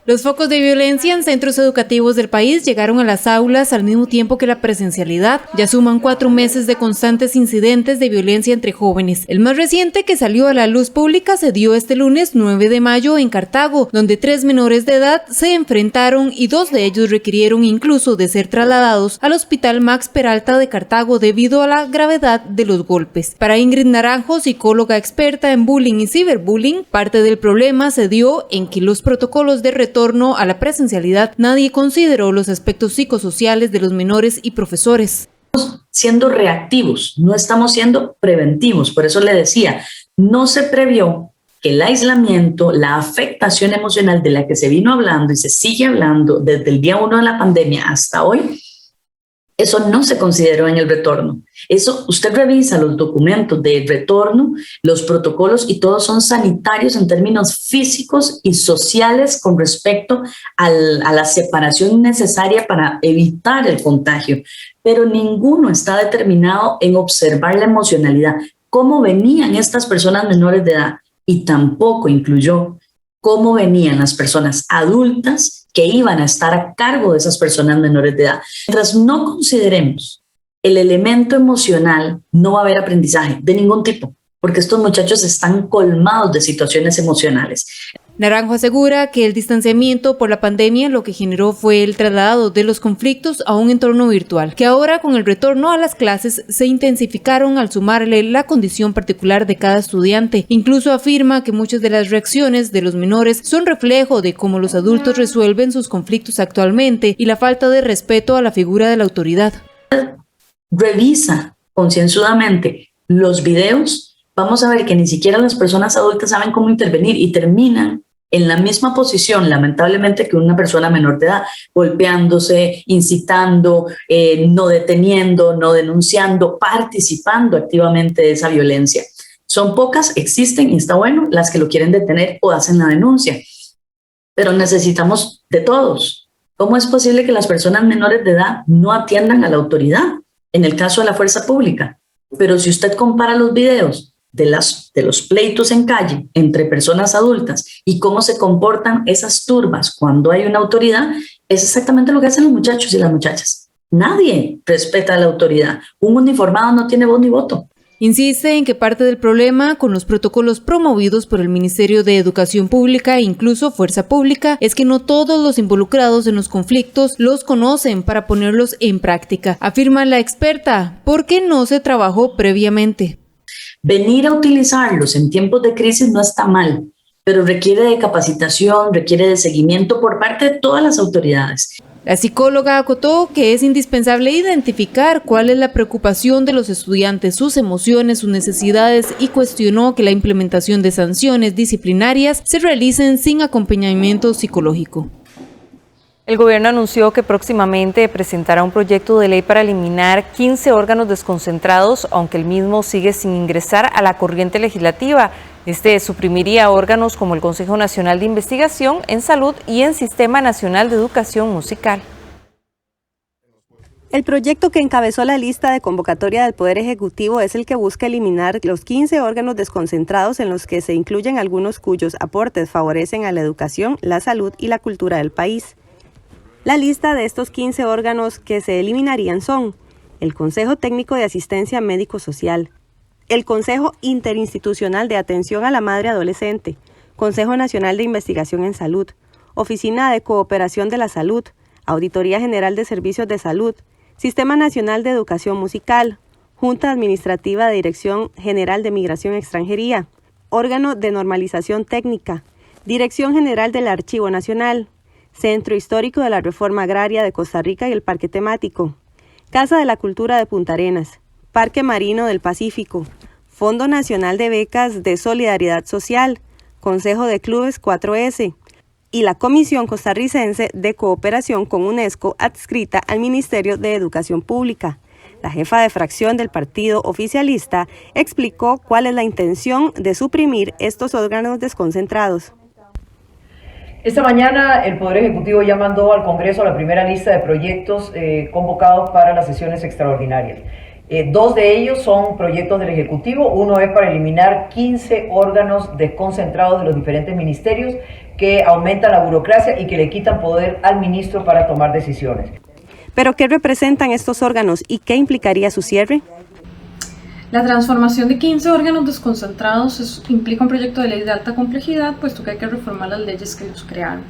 S15: Los focos de violencia en centros educativos del país llegaron a las aulas al mismo tiempo que la presencialidad. Ya suman 4 meses de constantes incidentes de violencia entre jóvenes. El más reciente, que salió a la luz pública, se dio este lunes 9 de mayo en Cartago, donde 3 menores de edad se enfrentaron y 2 de ellos requirieron incluso de ser trasladados al Hospital Max Peralta de Cartago debido a la gravedad de los golpes. Para Ingrid Naranjo, psicóloga experta en bullying y ciberbullying, parte del problema se dio en que los protocolos de retorno a la presencialidad nadie consideró los aspectos psicosociales de los menores y profesores.
S24: Siendo reactivos, no estamos siendo preventivos, por eso le decía, no se previó que el aislamiento, la afectación emocional de la que se vino hablando y se sigue hablando desde el día 1 de la pandemia hasta hoy, eso no se consideró en el retorno. Eso, usted revisa los documentos de retorno, los protocolos y todos son sanitarios en términos físicos y sociales con respecto a la separación necesaria para evitar el contagio. Pero ninguno está determinado en observar la emocionalidad, cómo venían estas personas menores de edad, y tampoco incluyó cómo venían las personas adultas que iban a estar a cargo de esas personas menores de edad. Mientras no consideremos el elemento emocional, no va a haber aprendizaje de ningún tipo, porque estos muchachos están colmados de situaciones emocionales.
S15: Naranjo asegura que el distanciamiento por la pandemia lo que generó fue el traslado de los conflictos a un entorno virtual, que ahora con el retorno a las clases se intensificaron al sumarle la condición particular de cada estudiante. Incluso afirma que muchas de las reacciones de los menores son reflejo de cómo los adultos resuelven sus conflictos actualmente y la falta de respeto a la figura de la autoridad.
S24: Revisa concienzudamente los videos, vamos a ver que ni siquiera las personas adultas saben cómo intervenir y terminan en la misma posición, lamentablemente, que una persona menor de edad, golpeándose, incitando, no deteniendo, no denunciando, participando activamente de esa violencia. Son pocas, existen y está bueno, las que lo quieren detener o hacen la denuncia, pero necesitamos de todos. ¿Cómo es posible que las personas menores de edad no atiendan a la autoridad? En el caso de la fuerza pública. Pero si usted compara los videos de los pleitos en calle entre personas adultas y cómo se comportan esas turbas cuando hay una autoridad, es exactamente lo que hacen los muchachos y las muchachas. Nadie respeta a la autoridad. Un uniformado no tiene voz ni voto.
S15: Insiste en que parte del problema con los protocolos promovidos por el Ministerio de Educación Pública e incluso Fuerza Pública es que no todos los involucrados en los conflictos los conocen para ponerlos en práctica, afirma la experta, porque no se trabajó previamente.
S24: Venir a utilizarlos en tiempos de crisis no está mal, pero requiere de capacitación, requiere de seguimiento por parte de todas las autoridades.
S15: La psicóloga acotó que es indispensable identificar cuál es la preocupación de los estudiantes, sus emociones, sus necesidades y cuestionó que la implementación de sanciones disciplinarias se realicen sin acompañamiento psicológico.
S2: El gobierno anunció que próximamente presentará un proyecto de ley para eliminar 15 órganos desconcentrados, aunque el mismo sigue sin ingresar a la corriente legislativa. Este suprimiría órganos como el Consejo Nacional de Investigación en Salud y el Sistema Nacional de Educación Musical.
S3: El proyecto que encabezó la lista de convocatoria del Poder Ejecutivo es el que busca eliminar los 15 órganos desconcentrados en los que se incluyen algunos cuyos aportes favorecen a la educación, la salud y la cultura del país. La lista de estos 15 órganos que se eliminarían son el Consejo Técnico de Asistencia Médico-Social, el Consejo Interinstitucional de Atención a la Madre Adolescente, Consejo Nacional de Investigación en Salud, Oficina de Cooperación de la Salud, Auditoría General de Servicios de Salud, Sistema Nacional de Educación Musical, Junta Administrativa de Dirección General de Migración y Extranjería, Órgano de Normalización Técnica, Dirección General del Archivo Nacional, Centro Histórico de la Reforma Agraria de Costa Rica y el Parque Temático, Casa de la Cultura de Punta Arenas, Parque Marino del Pacífico, Fondo Nacional de Becas de Solidaridad Social, Consejo de Clubes 4S y la Comisión Costarricense de Cooperación con UNESCO adscrita al Ministerio de Educación Pública. La jefa de fracción del partido oficialista explicó cuál es la intención de suprimir estos órganos desconcentrados.
S5: Esta mañana el Poder Ejecutivo ya mandó al Congreso la primera lista de proyectos convocados para las sesiones extraordinarias. Dos de ellos son proyectos del Ejecutivo. Uno es para eliminar 15 órganos desconcentrados de los diferentes ministerios que aumentan la burocracia y que le quitan poder al ministro para tomar decisiones.
S3: ¿Pero qué representan estos órganos y qué implicaría su cierre?
S6: La transformación de 15 órganos desconcentrados implica un proyecto de ley de alta complejidad, puesto que hay que reformar las leyes que los crearon.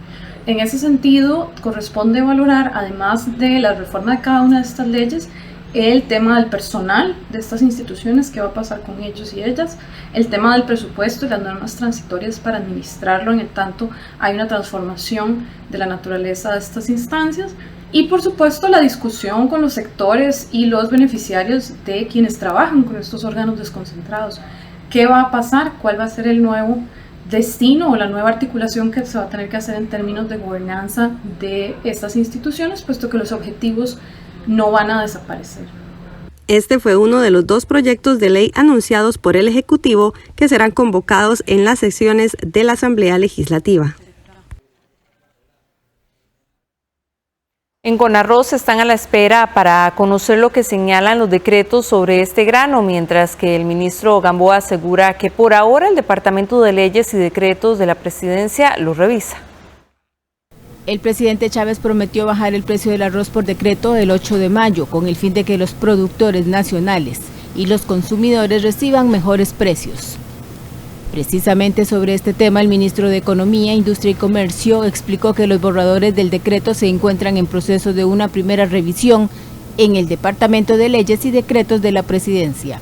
S6: En ese sentido, corresponde valorar, además de la reforma de cada una de estas leyes, el tema del personal de estas instituciones, qué va a pasar con ellos y ellas, el tema del presupuesto y las normas transitorias para administrarlo, en el tanto hay una transformación de la naturaleza de estas instancias, y por supuesto la discusión con los sectores y los beneficiarios de quienes trabajan con estos órganos desconcentrados. ¿Qué va a pasar? ¿Cuál va a ser el nuevo destino o la nueva articulación que se va a tener que hacer en términos de gobernanza de estas instituciones, puesto que los objetivos no van a desaparecer?
S3: Este fue uno de los 2 proyectos de ley anunciados por el Ejecutivo que serán convocados en las sesiones de la Asamblea Legislativa.
S2: En Conarroz están a la espera para conocer lo que señalan los decretos sobre este grano, mientras que el ministro Gamboa asegura que por ahora el Departamento de Leyes y Decretos de la Presidencia lo revisa.
S7: El presidente Chávez prometió bajar el precio del arroz por decreto el 8 de mayo, con el fin de que los productores nacionales y los consumidores reciban mejores precios. Precisamente sobre este tema, el ministro de Economía, Industria y Comercio explicó que los borradores del decreto se encuentran en proceso de una primera revisión en el Departamento de Leyes y Decretos de la Presidencia.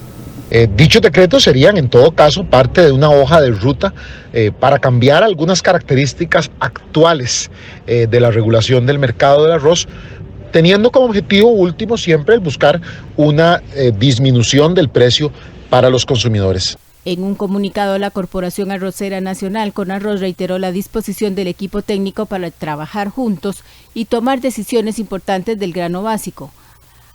S25: Dichos decretos serían en todo caso parte de una hoja de ruta para cambiar algunas características actuales de la regulación del mercado del arroz, teniendo como objetivo último siempre el buscar una disminución del precio para los consumidores.
S7: En un comunicado, la Corporación Arrocera Nacional, Conarroz, reiteró la disposición del equipo técnico para trabajar juntos y tomar decisiones importantes del grano básico,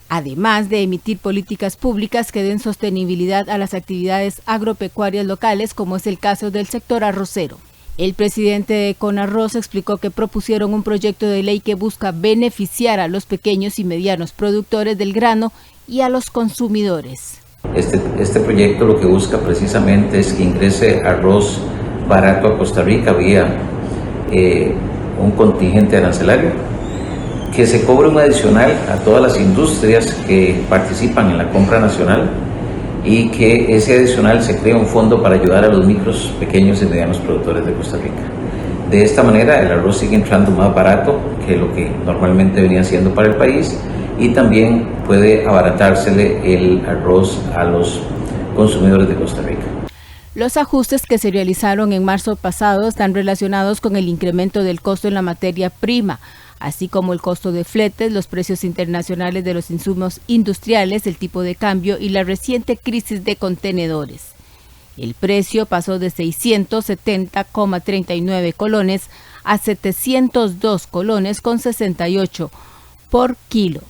S7: además de emitir políticas públicas que den sostenibilidad a las actividades agropecuarias locales, como es el caso del sector arrocero. El presidente de Conarroz explicó que propusieron un proyecto de ley que busca beneficiar a los pequeños y medianos productores del grano y a los consumidores.
S8: Este proyecto lo que busca precisamente es que ingrese arroz barato a Costa Rica vía un contingente arancelario, que se cobre un adicional a todas las industrias que participan en la compra nacional y que ese adicional se cree un fondo para ayudar a los micros, pequeños y medianos productores de Costa Rica. De esta manera el arroz sigue entrando más barato que lo que normalmente venía siendo para el país y también puede abaratársele el arroz a los consumidores de Costa Rica.
S7: Los ajustes que se realizaron en marzo pasado están relacionados con el incremento del costo en la materia prima, así como el costo de fletes, los precios internacionales de los insumos industriales, el tipo de cambio y la reciente crisis de contenedores. El precio pasó de 670,39 colones a 702 colones con 68 por kilo.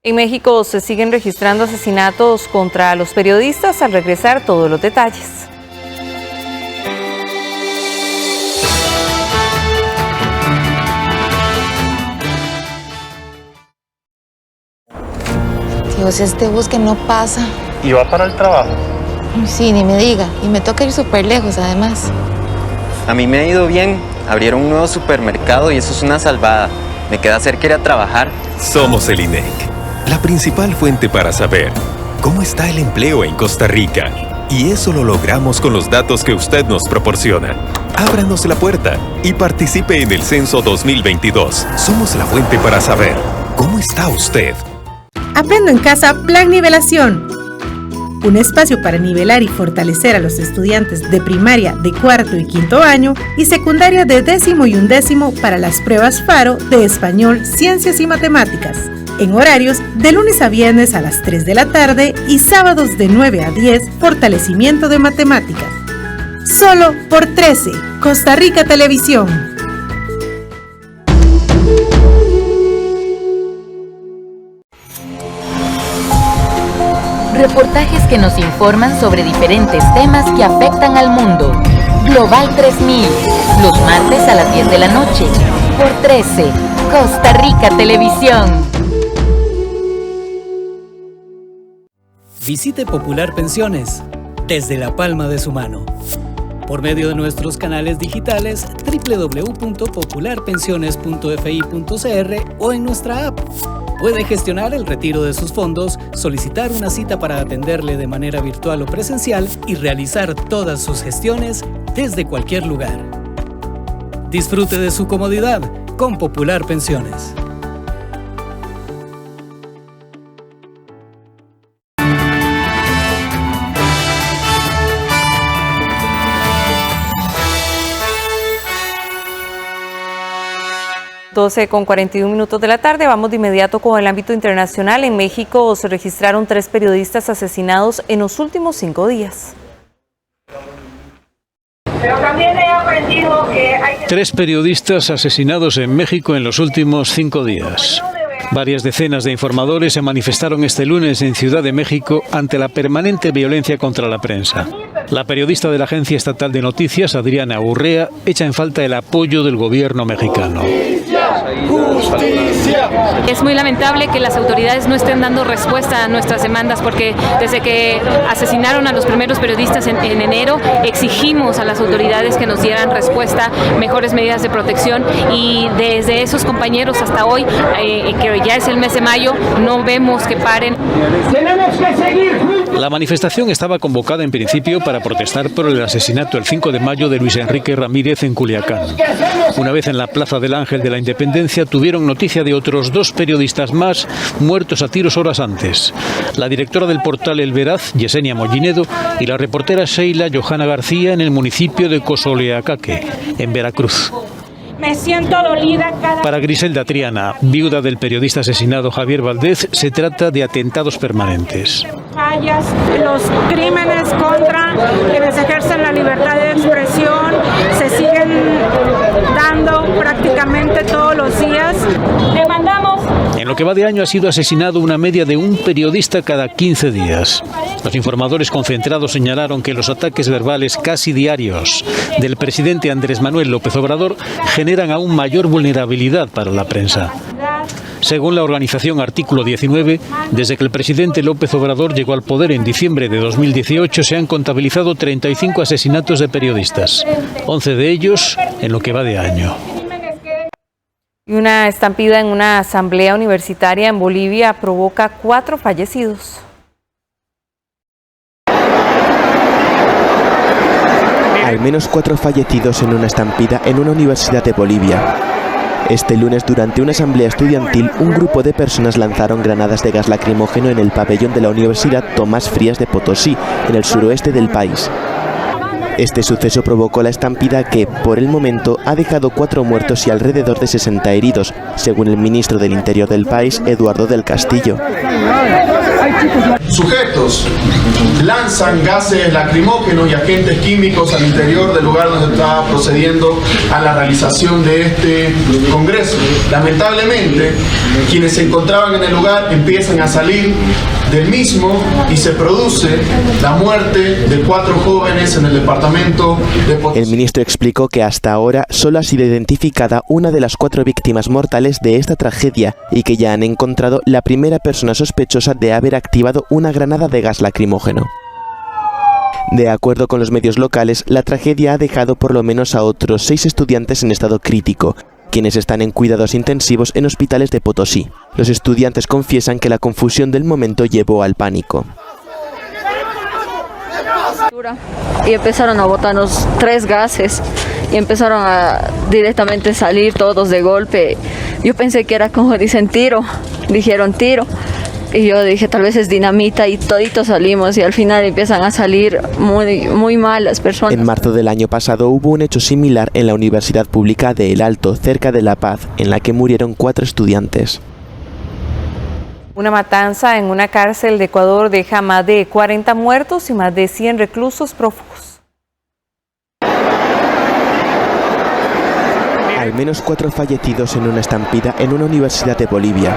S2: En México se siguen registrando asesinatos contra los periodistas. Al regresar, todos los detalles.
S9: Dios, este bus que no pasa.
S10: ¿Y va para el trabajo?
S9: Sí, ni me diga. Y me toca ir súper lejos, además.
S11: A mí me ha ido bien. Abrieron un nuevo supermercado y eso es una salvada. Me queda cerca ir a trabajar.
S12: Somos el INEC, la principal fuente para saber cómo está el empleo en Costa Rica. Y eso lo logramos con los datos que usted nos proporciona. Ábranos la puerta y participe en el Censo 2022. Somos la fuente para saber cómo está usted.
S26: Aprendo en casa Plan Nivelación. Un espacio para nivelar y fortalecer a los estudiantes de primaria de cuarto y quinto año y secundaria de 10º y 11º para las pruebas FARO de español, ciencias y matemáticas. En horarios de lunes a viernes a las 3 de la tarde y sábados de 9 a 10, fortalecimiento de matemáticas. Solo por 13, Costa Rica Televisión.
S13: Reportajes que nos informan sobre diferentes temas que afectan al mundo. Global 3000, los martes a las 10 de la noche, por 13, Costa Rica Televisión.
S27: Visite Popular Pensiones desde la palma de su mano. Por medio de nuestros canales digitales www.popularpensiones.fi.cr o en nuestra app. Puede gestionar el retiro de sus fondos, solicitar una cita para atenderle de manera virtual o presencial y realizar todas sus gestiones desde cualquier lugar. Disfrute de su comodidad con Popular Pensiones.
S2: Con 41 minutos de la tarde, vamos de inmediato con el ámbito internacional. En México se registraron 3 periodistas asesinados en los últimos 5 días.
S28: Pero también he aprendido que hay
S29: 3 periodistas asesinados en México en los últimos 5 días. Varias decenas de informadores se manifestaron este lunes en Ciudad de México ante la permanente violencia contra la prensa. La periodista de la Agencia Estatal de Noticias, Adriana Urrea, echa en falta el apoyo del gobierno mexicano.
S30: ¡Justicia! Es muy lamentable que las autoridades no estén dando respuesta a nuestras demandas, porque desde que asesinaron a los primeros periodistas en enero, exigimos a las autoridades que nos dieran respuesta, mejores medidas de protección, y desde esos compañeros hasta hoy, que ya es el mes de mayo, no vemos que paren.
S28: ¡Tenemos que seguir juntos!
S29: La manifestación estaba convocada en principio para protestar por el asesinato el 5 de mayo de Luis Enrique Ramírez en Culiacán. Una vez en la Plaza del Ángel de la Independencia, tuvieron noticia de otros 2 periodistas más muertos a tiros horas antes. La directora del portal El Veraz, Yesenia Mollinedo, y la reportera Sheila Johanna García en el municipio de Cosoleacaque, en Veracruz.
S28: Me siento dolida cada...
S29: Para Griselda Triana, viuda del periodista asesinado Javier Valdez, se trata de atentados permanentes.
S28: Fallas, los crímenes contra quienes ejercen la libertad de expresión se siguen dando prácticamente todos los días. Demandamos.
S29: En En lo que va de año ha sido asesinado una media de un periodista cada 15 días. Los informadores concentrados señalaron que los ataques verbales casi diarios del presidente Andrés Manuel López Obrador generan aún mayor vulnerabilidad para la prensa. Según la organización Artículo 19, desde que el presidente López Obrador llegó al poder en diciembre de 2018 se han contabilizado 35 asesinatos de periodistas, 11 de ellos en lo que va de año.
S2: Y una estampida en una asamblea universitaria en Bolivia provoca 4 fallecidos.
S1: Al menos 4 fallecidos en una estampida en una universidad de Bolivia. Este lunes, durante una asamblea estudiantil, un grupo de personas lanzaron granadas de gas lacrimógeno en el pabellón de la Universidad Tomás Frías de Potosí, en el suroeste del país. Este suceso provocó la estampida que, por el momento, ha dejado 4 muertos y alrededor de 60 heridos, según el ministro del Interior del país, Eduardo del Castillo.
S4: Sujetos lanzan gases lacrimógenos y agentes químicos al interior del lugar donde estaba procediendo a la realización de este congreso. Lamentablemente, quienes se encontraban en el lugar empiezan a salir del mismo y se produce la muerte de 4 jóvenes en el departamento de Potosí.
S1: El ministro explicó que hasta ahora solo ha sido identificada una de las 4 víctimas mortales de esta tragedia y que ya han encontrado la primera persona sospechosa de haber activado una granada de gas lacrimógeno. De acuerdo con los medios locales, la tragedia ha dejado por lo menos a otros 6 estudiantes en estado crítico, quienes están en cuidados intensivos en hospitales de Potosí. Los estudiantes confiesan que la confusión del momento llevó al pánico.
S10: Y empezaron a botarnos 3 gases y empezaron a directamente salir todos de golpe. Yo pensé que era como dicen tiro, dijeron tiro. Y yo dije, tal vez es dinamita, y toditos salimos y al final empiezan a salir muy mal las personas.
S1: En marzo del año pasado hubo un hecho similar en la Universidad Pública de El Alto, cerca de La Paz, en la que murieron 4 estudiantes.
S2: Una matanza en una cárcel de Ecuador deja más de 40 muertos y más de 100 reclusos prófugos.
S1: Al menos 4 fallecidos en una estampida en una universidad de Bolivia.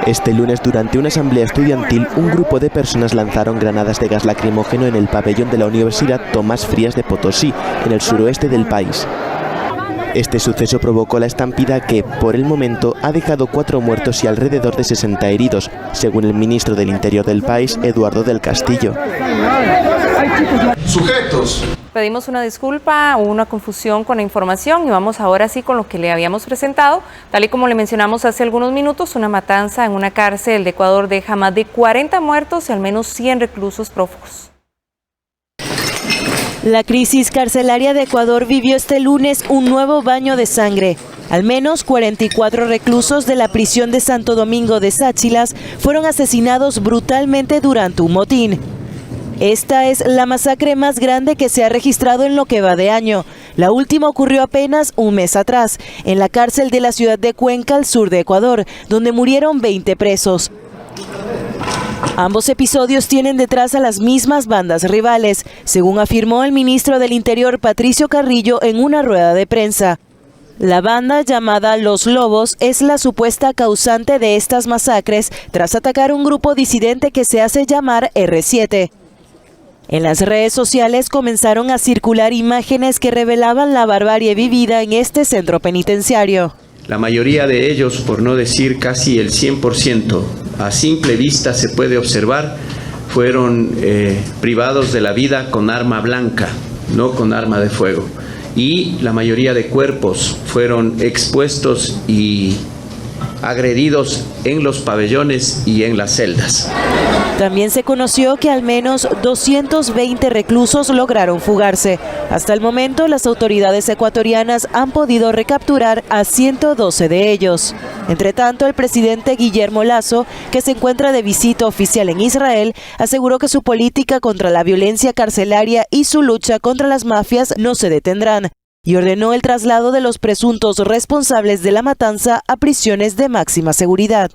S1: Este lunes, durante una asamblea estudiantil, un grupo de personas lanzaron granadas de gas lacrimógeno en el pabellón de la Universidad Tomás Frías de Potosí, en el suroeste del país. Este suceso provocó la estampida que, por el momento, ha dejado 4 muertos y alrededor de 60 heridos, según el ministro del Interior del país, Eduardo del Castillo.
S4: Sujetos.
S2: Pedimos una disculpa, hubo una confusión con la información y vamos ahora sí con lo que le habíamos presentado. Tal y como le mencionamos hace algunos minutos, una matanza en una cárcel de Ecuador deja más de 40 muertos y al menos 100 reclusos prófugos.
S14: La crisis carcelaria de Ecuador vivió este lunes un nuevo baño de sangre. Al menos 44 reclusos de la prisión de Santo Domingo de Sáchilas fueron asesinados brutalmente durante un motín. Esta es la masacre más grande que se ha registrado en lo que va de año. La última ocurrió apenas un mes atrás, en la cárcel de la ciudad de Cuenca, al sur de Ecuador, donde murieron 20 presos. Ambos episodios tienen detrás a las mismas bandas rivales, según afirmó el ministro del Interior, Patricio Carrillo, en una rueda de prensa. La banda llamada Los Lobos es la supuesta causante de estas masacres tras atacar un grupo disidente que se hace llamar R7. En las redes sociales comenzaron a circular imágenes que revelaban la barbarie vivida en este centro penitenciario.
S16: La mayoría de ellos, por no decir casi el 100%, a simple vista se puede observar, fueron privados de la vida con arma blanca, no con arma de fuego. Y la mayoría de cuerpos fueron expuestos y agredidos en los pabellones y en las celdas.
S14: También se conoció que al menos 220 reclusos lograron fugarse. Hasta el momento, las autoridades ecuatorianas han podido recapturar a 112 de ellos. Entre tanto, el presidente Guillermo Lasso, que se encuentra de visita oficial en Israel, aseguró que su política contra la violencia carcelaria y su lucha contra las mafias no se detendrán, y ordenó el traslado de los presuntos responsables de la matanza a prisiones de máxima seguridad.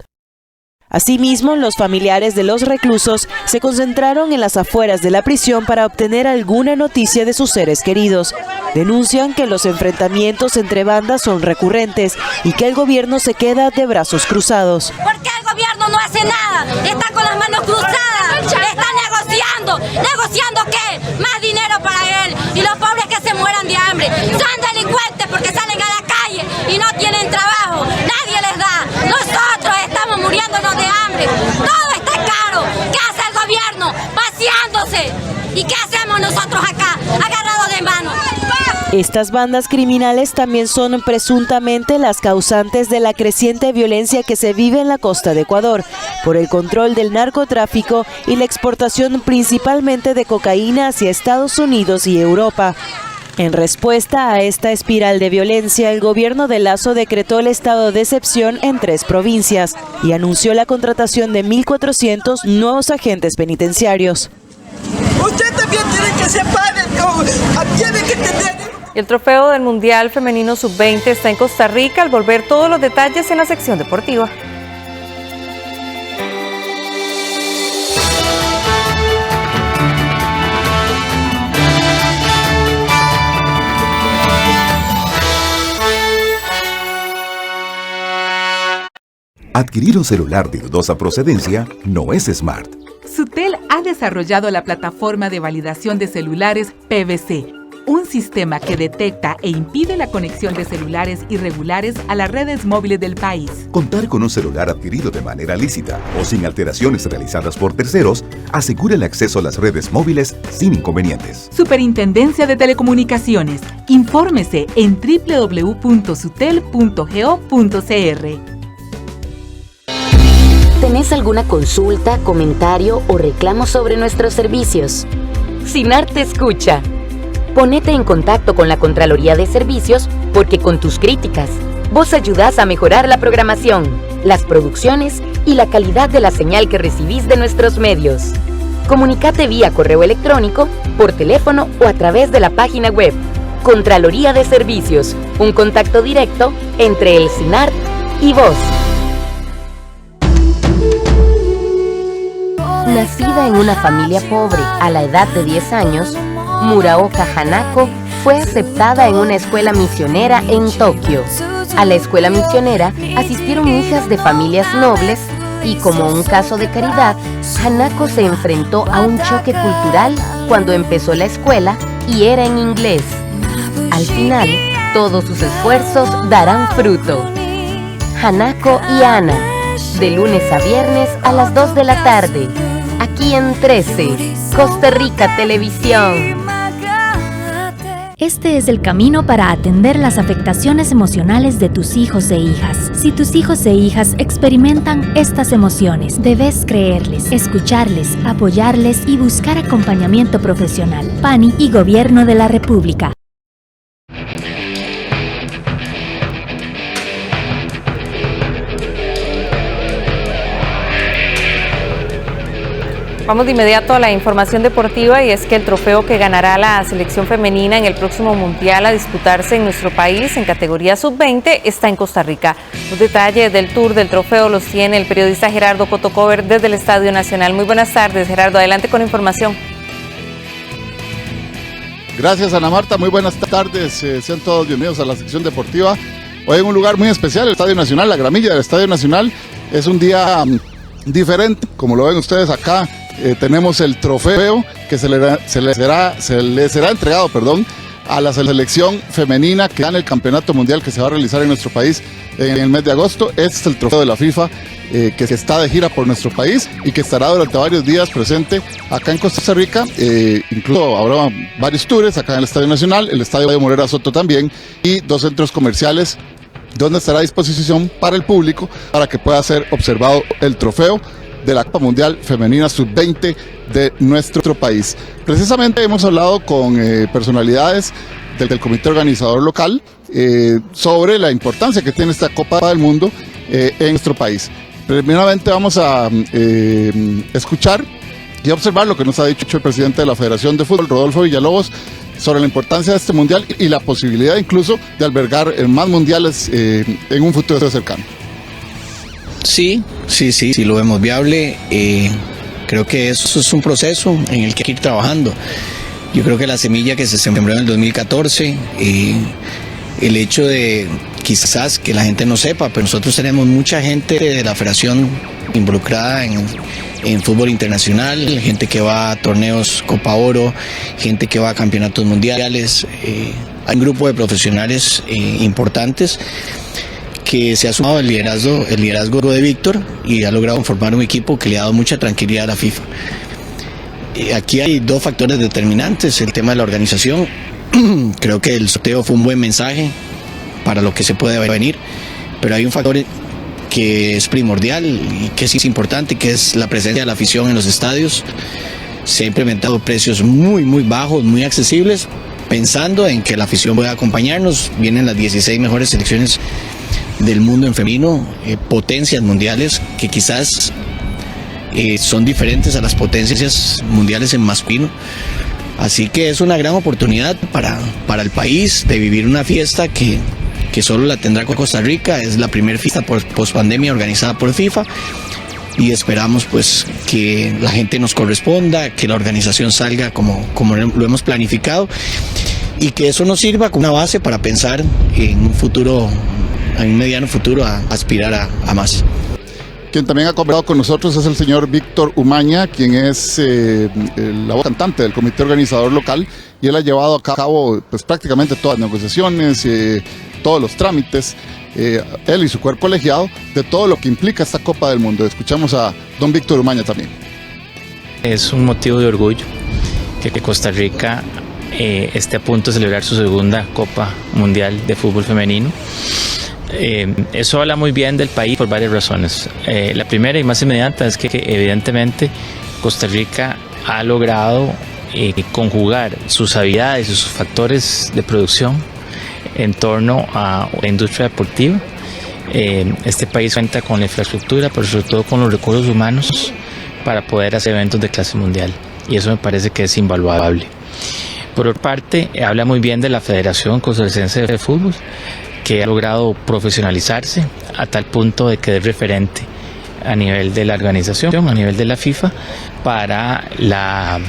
S14: Asimismo, los familiares de los reclusos se concentraron en las afueras de la prisión para obtener alguna noticia de sus seres queridos. Denuncian que los enfrentamientos entre bandas son recurrentes y que el gobierno se queda de brazos cruzados.
S5: ¿Por qué el gobierno no hace nada? Está con las manos cruzadas, está negociando. ¿Negociando qué? Más dinero para él y los pobres que se mueran de hambre. Son delincuentes porque salen a la calle y no tienen trabajo, nadie les da. Nosotros estamos muriéndonos de hambre, todo está caro. ¿Qué hace el gobierno? Paseándose. ¿Y qué hacemos nosotros acá? Agarrados de manos.
S14: Estas bandas criminales también son presuntamente las causantes de la creciente violencia que se vive en la costa de Ecuador por el control del narcotráfico y la exportación principalmente de cocaína hacia Estados Unidos y Europa. En respuesta a esta espiral de violencia, el gobierno de Lasso decretó el estado de excepción en 3 provincias y anunció la contratación de 1.400 nuevos agentes penitenciarios.
S15: Usted también tiene que separar, tiene que tener...
S2: El trofeo del Mundial Femenino Sub-20 está en Costa Rica. Al volver todos los detalles en la sección deportiva.
S17: Adquirir un celular de dudosa procedencia no es smart.
S18: Sutel ha desarrollado la plataforma de validación de celulares PVC, un sistema que detecta e impide la conexión de celulares irregulares a las redes móviles del país.
S17: Contar con un celular adquirido de manera lícita o sin alteraciones realizadas por terceros asegura el acceso a las redes móviles sin inconvenientes.
S18: Superintendencia de Telecomunicaciones. Infórmese en www.sutel.go.cr.
S19: ¿Tenés alguna consulta, comentario o reclamo sobre nuestros servicios? Sinar te escucha. Ponete en contacto con la Contraloría de Servicios porque con tus críticas, vos ayudás a mejorar la programación, las producciones y la calidad de la señal que recibís de nuestros medios. Comunicate vía correo electrónico, por teléfono o a través de la página web. Contraloría de Servicios, un contacto directo entre el Sinar y vos. Nacida en una familia pobre a la edad de 10 años, Muraoka Hanako fue aceptada en una escuela misionera en Tokio. A la escuela misionera asistieron hijas de familias nobles y, como un caso de caridad, Hanako se enfrentó a un choque cultural cuando empezó la escuela y era en inglés. Al final, todos sus esfuerzos darán fruto. Hanako y Ana, de lunes a viernes a las 2 de la tarde, aquí en 13, Costa Rica Televisión.
S13: Este es el camino para atender las afectaciones emocionales de tus hijos e hijas. Si tus hijos e hijas experimentan estas emociones, debes creerles, escucharles, apoyarles y buscar acompañamiento profesional. PANI y Gobierno de la República.
S2: Vamos de inmediato a la información deportiva y es que el trofeo que ganará la selección femenina en el próximo mundial a disputarse en nuestro país en categoría sub-20 está en Costa Rica. Los detalles del tour del trofeo los tiene el periodista Gerardo Cotocover desde el Estadio Nacional. Muy buenas tardes, Gerardo, adelante con información.
S20: Gracias, Ana Marta, muy buenas tardes, sean todos bienvenidos a la sección deportiva. Hoy en un lugar muy especial, el Estadio Nacional, la gramilla del Estadio Nacional. Es un día diferente, como lo ven ustedes acá. Tenemos el trofeo que se le será entregado a la selección femenina que gana el campeonato mundial que se va a realizar en nuestro país en el mes de agosto. Este es el trofeo de la FIFA que está de gira por nuestro país y que estará durante varios días presente acá en Costa Rica. Incluso habrá varios tours acá en el Estadio Nacional, el Estadio de Morera Soto también, y 2 centros comerciales donde estará a disposición para el público para que pueda ser observado el trofeo de la Copa Mundial Femenina Sub-20 de nuestro país. Precisamente hemos hablado con personalidades del comité organizador local sobre la importancia que tiene esta Copa del Mundo en nuestro país. Primeramente vamos a escuchar y observar lo que nos ha dicho el presidente de la Federación de Fútbol, Rodolfo Villalobos, sobre la importancia de este mundial y la posibilidad incluso de albergar más mundiales en un futuro cercano.
S21: Sí, lo vemos viable. Creo que eso es un proceso en el que hay que ir trabajando. Yo creo que la semilla que se sembró en el 2014, el hecho de quizás que la gente no sepa, pero nosotros tenemos mucha gente de la federación involucrada en fútbol internacional, gente que va a torneos Copa Oro, gente que va a campeonatos mundiales. Hay un grupo de profesionales importantes que se ha sumado al liderazgo de Víctor y ha logrado formar un equipo que le ha dado mucha tranquilidad a la FIFA. Aquí hay dos factores determinantes: el tema de la organización. Creo que el sorteo fue un buen mensaje para lo que se puede venir, pero hay un factor que es primordial y que es importante, que es la presencia de la afición en los estadios. Se han implementado precios muy bajos, muy accesibles, pensando en que la afición pueda acompañarnos. Vienen las 16 mejores selecciones del mundo en femenino, potencias mundiales que quizás son diferentes a las potencias mundiales en masculino. Así que es una gran oportunidad para el país de vivir una fiesta que solo la tendrá Costa Rica. Es la primera fiesta post pandemia organizada por FIFA y esperamos pues que la gente nos corresponda, que la organización salga como lo hemos planificado y que eso nos sirva como una base para pensar en un mediano futuro a aspirar a más.
S20: Quien también ha conversado con nosotros es el señor Víctor Umaña, quien es la voz cantante del comité organizador local, y él ha llevado a cabo pues, prácticamente todas las negociaciones, todos los trámites, él y su cuerpo colegiado, de todo lo que implica esta Copa del Mundo. Escuchamos a don Víctor Umaña también.
S3: Es un motivo de orgullo que Costa Rica esté a punto de celebrar su segunda Copa Mundial de Fútbol Femenino. Eso habla muy bien del país por varias razones. La primera y más inmediata es que evidentemente Costa Rica ha logrado conjugar sus habilidades y sus factores de producción en torno a la industria deportiva. Este país cuenta con la infraestructura, pero sobre todo con los recursos humanos para poder hacer eventos de clase mundial, y eso me parece que es invaluable. Por otra parte, habla muy bien de la Federación Costarricense de Fútbol, que ha logrado profesionalizarse a tal punto de que es referente a nivel de la organización, a nivel de la FIFA, para la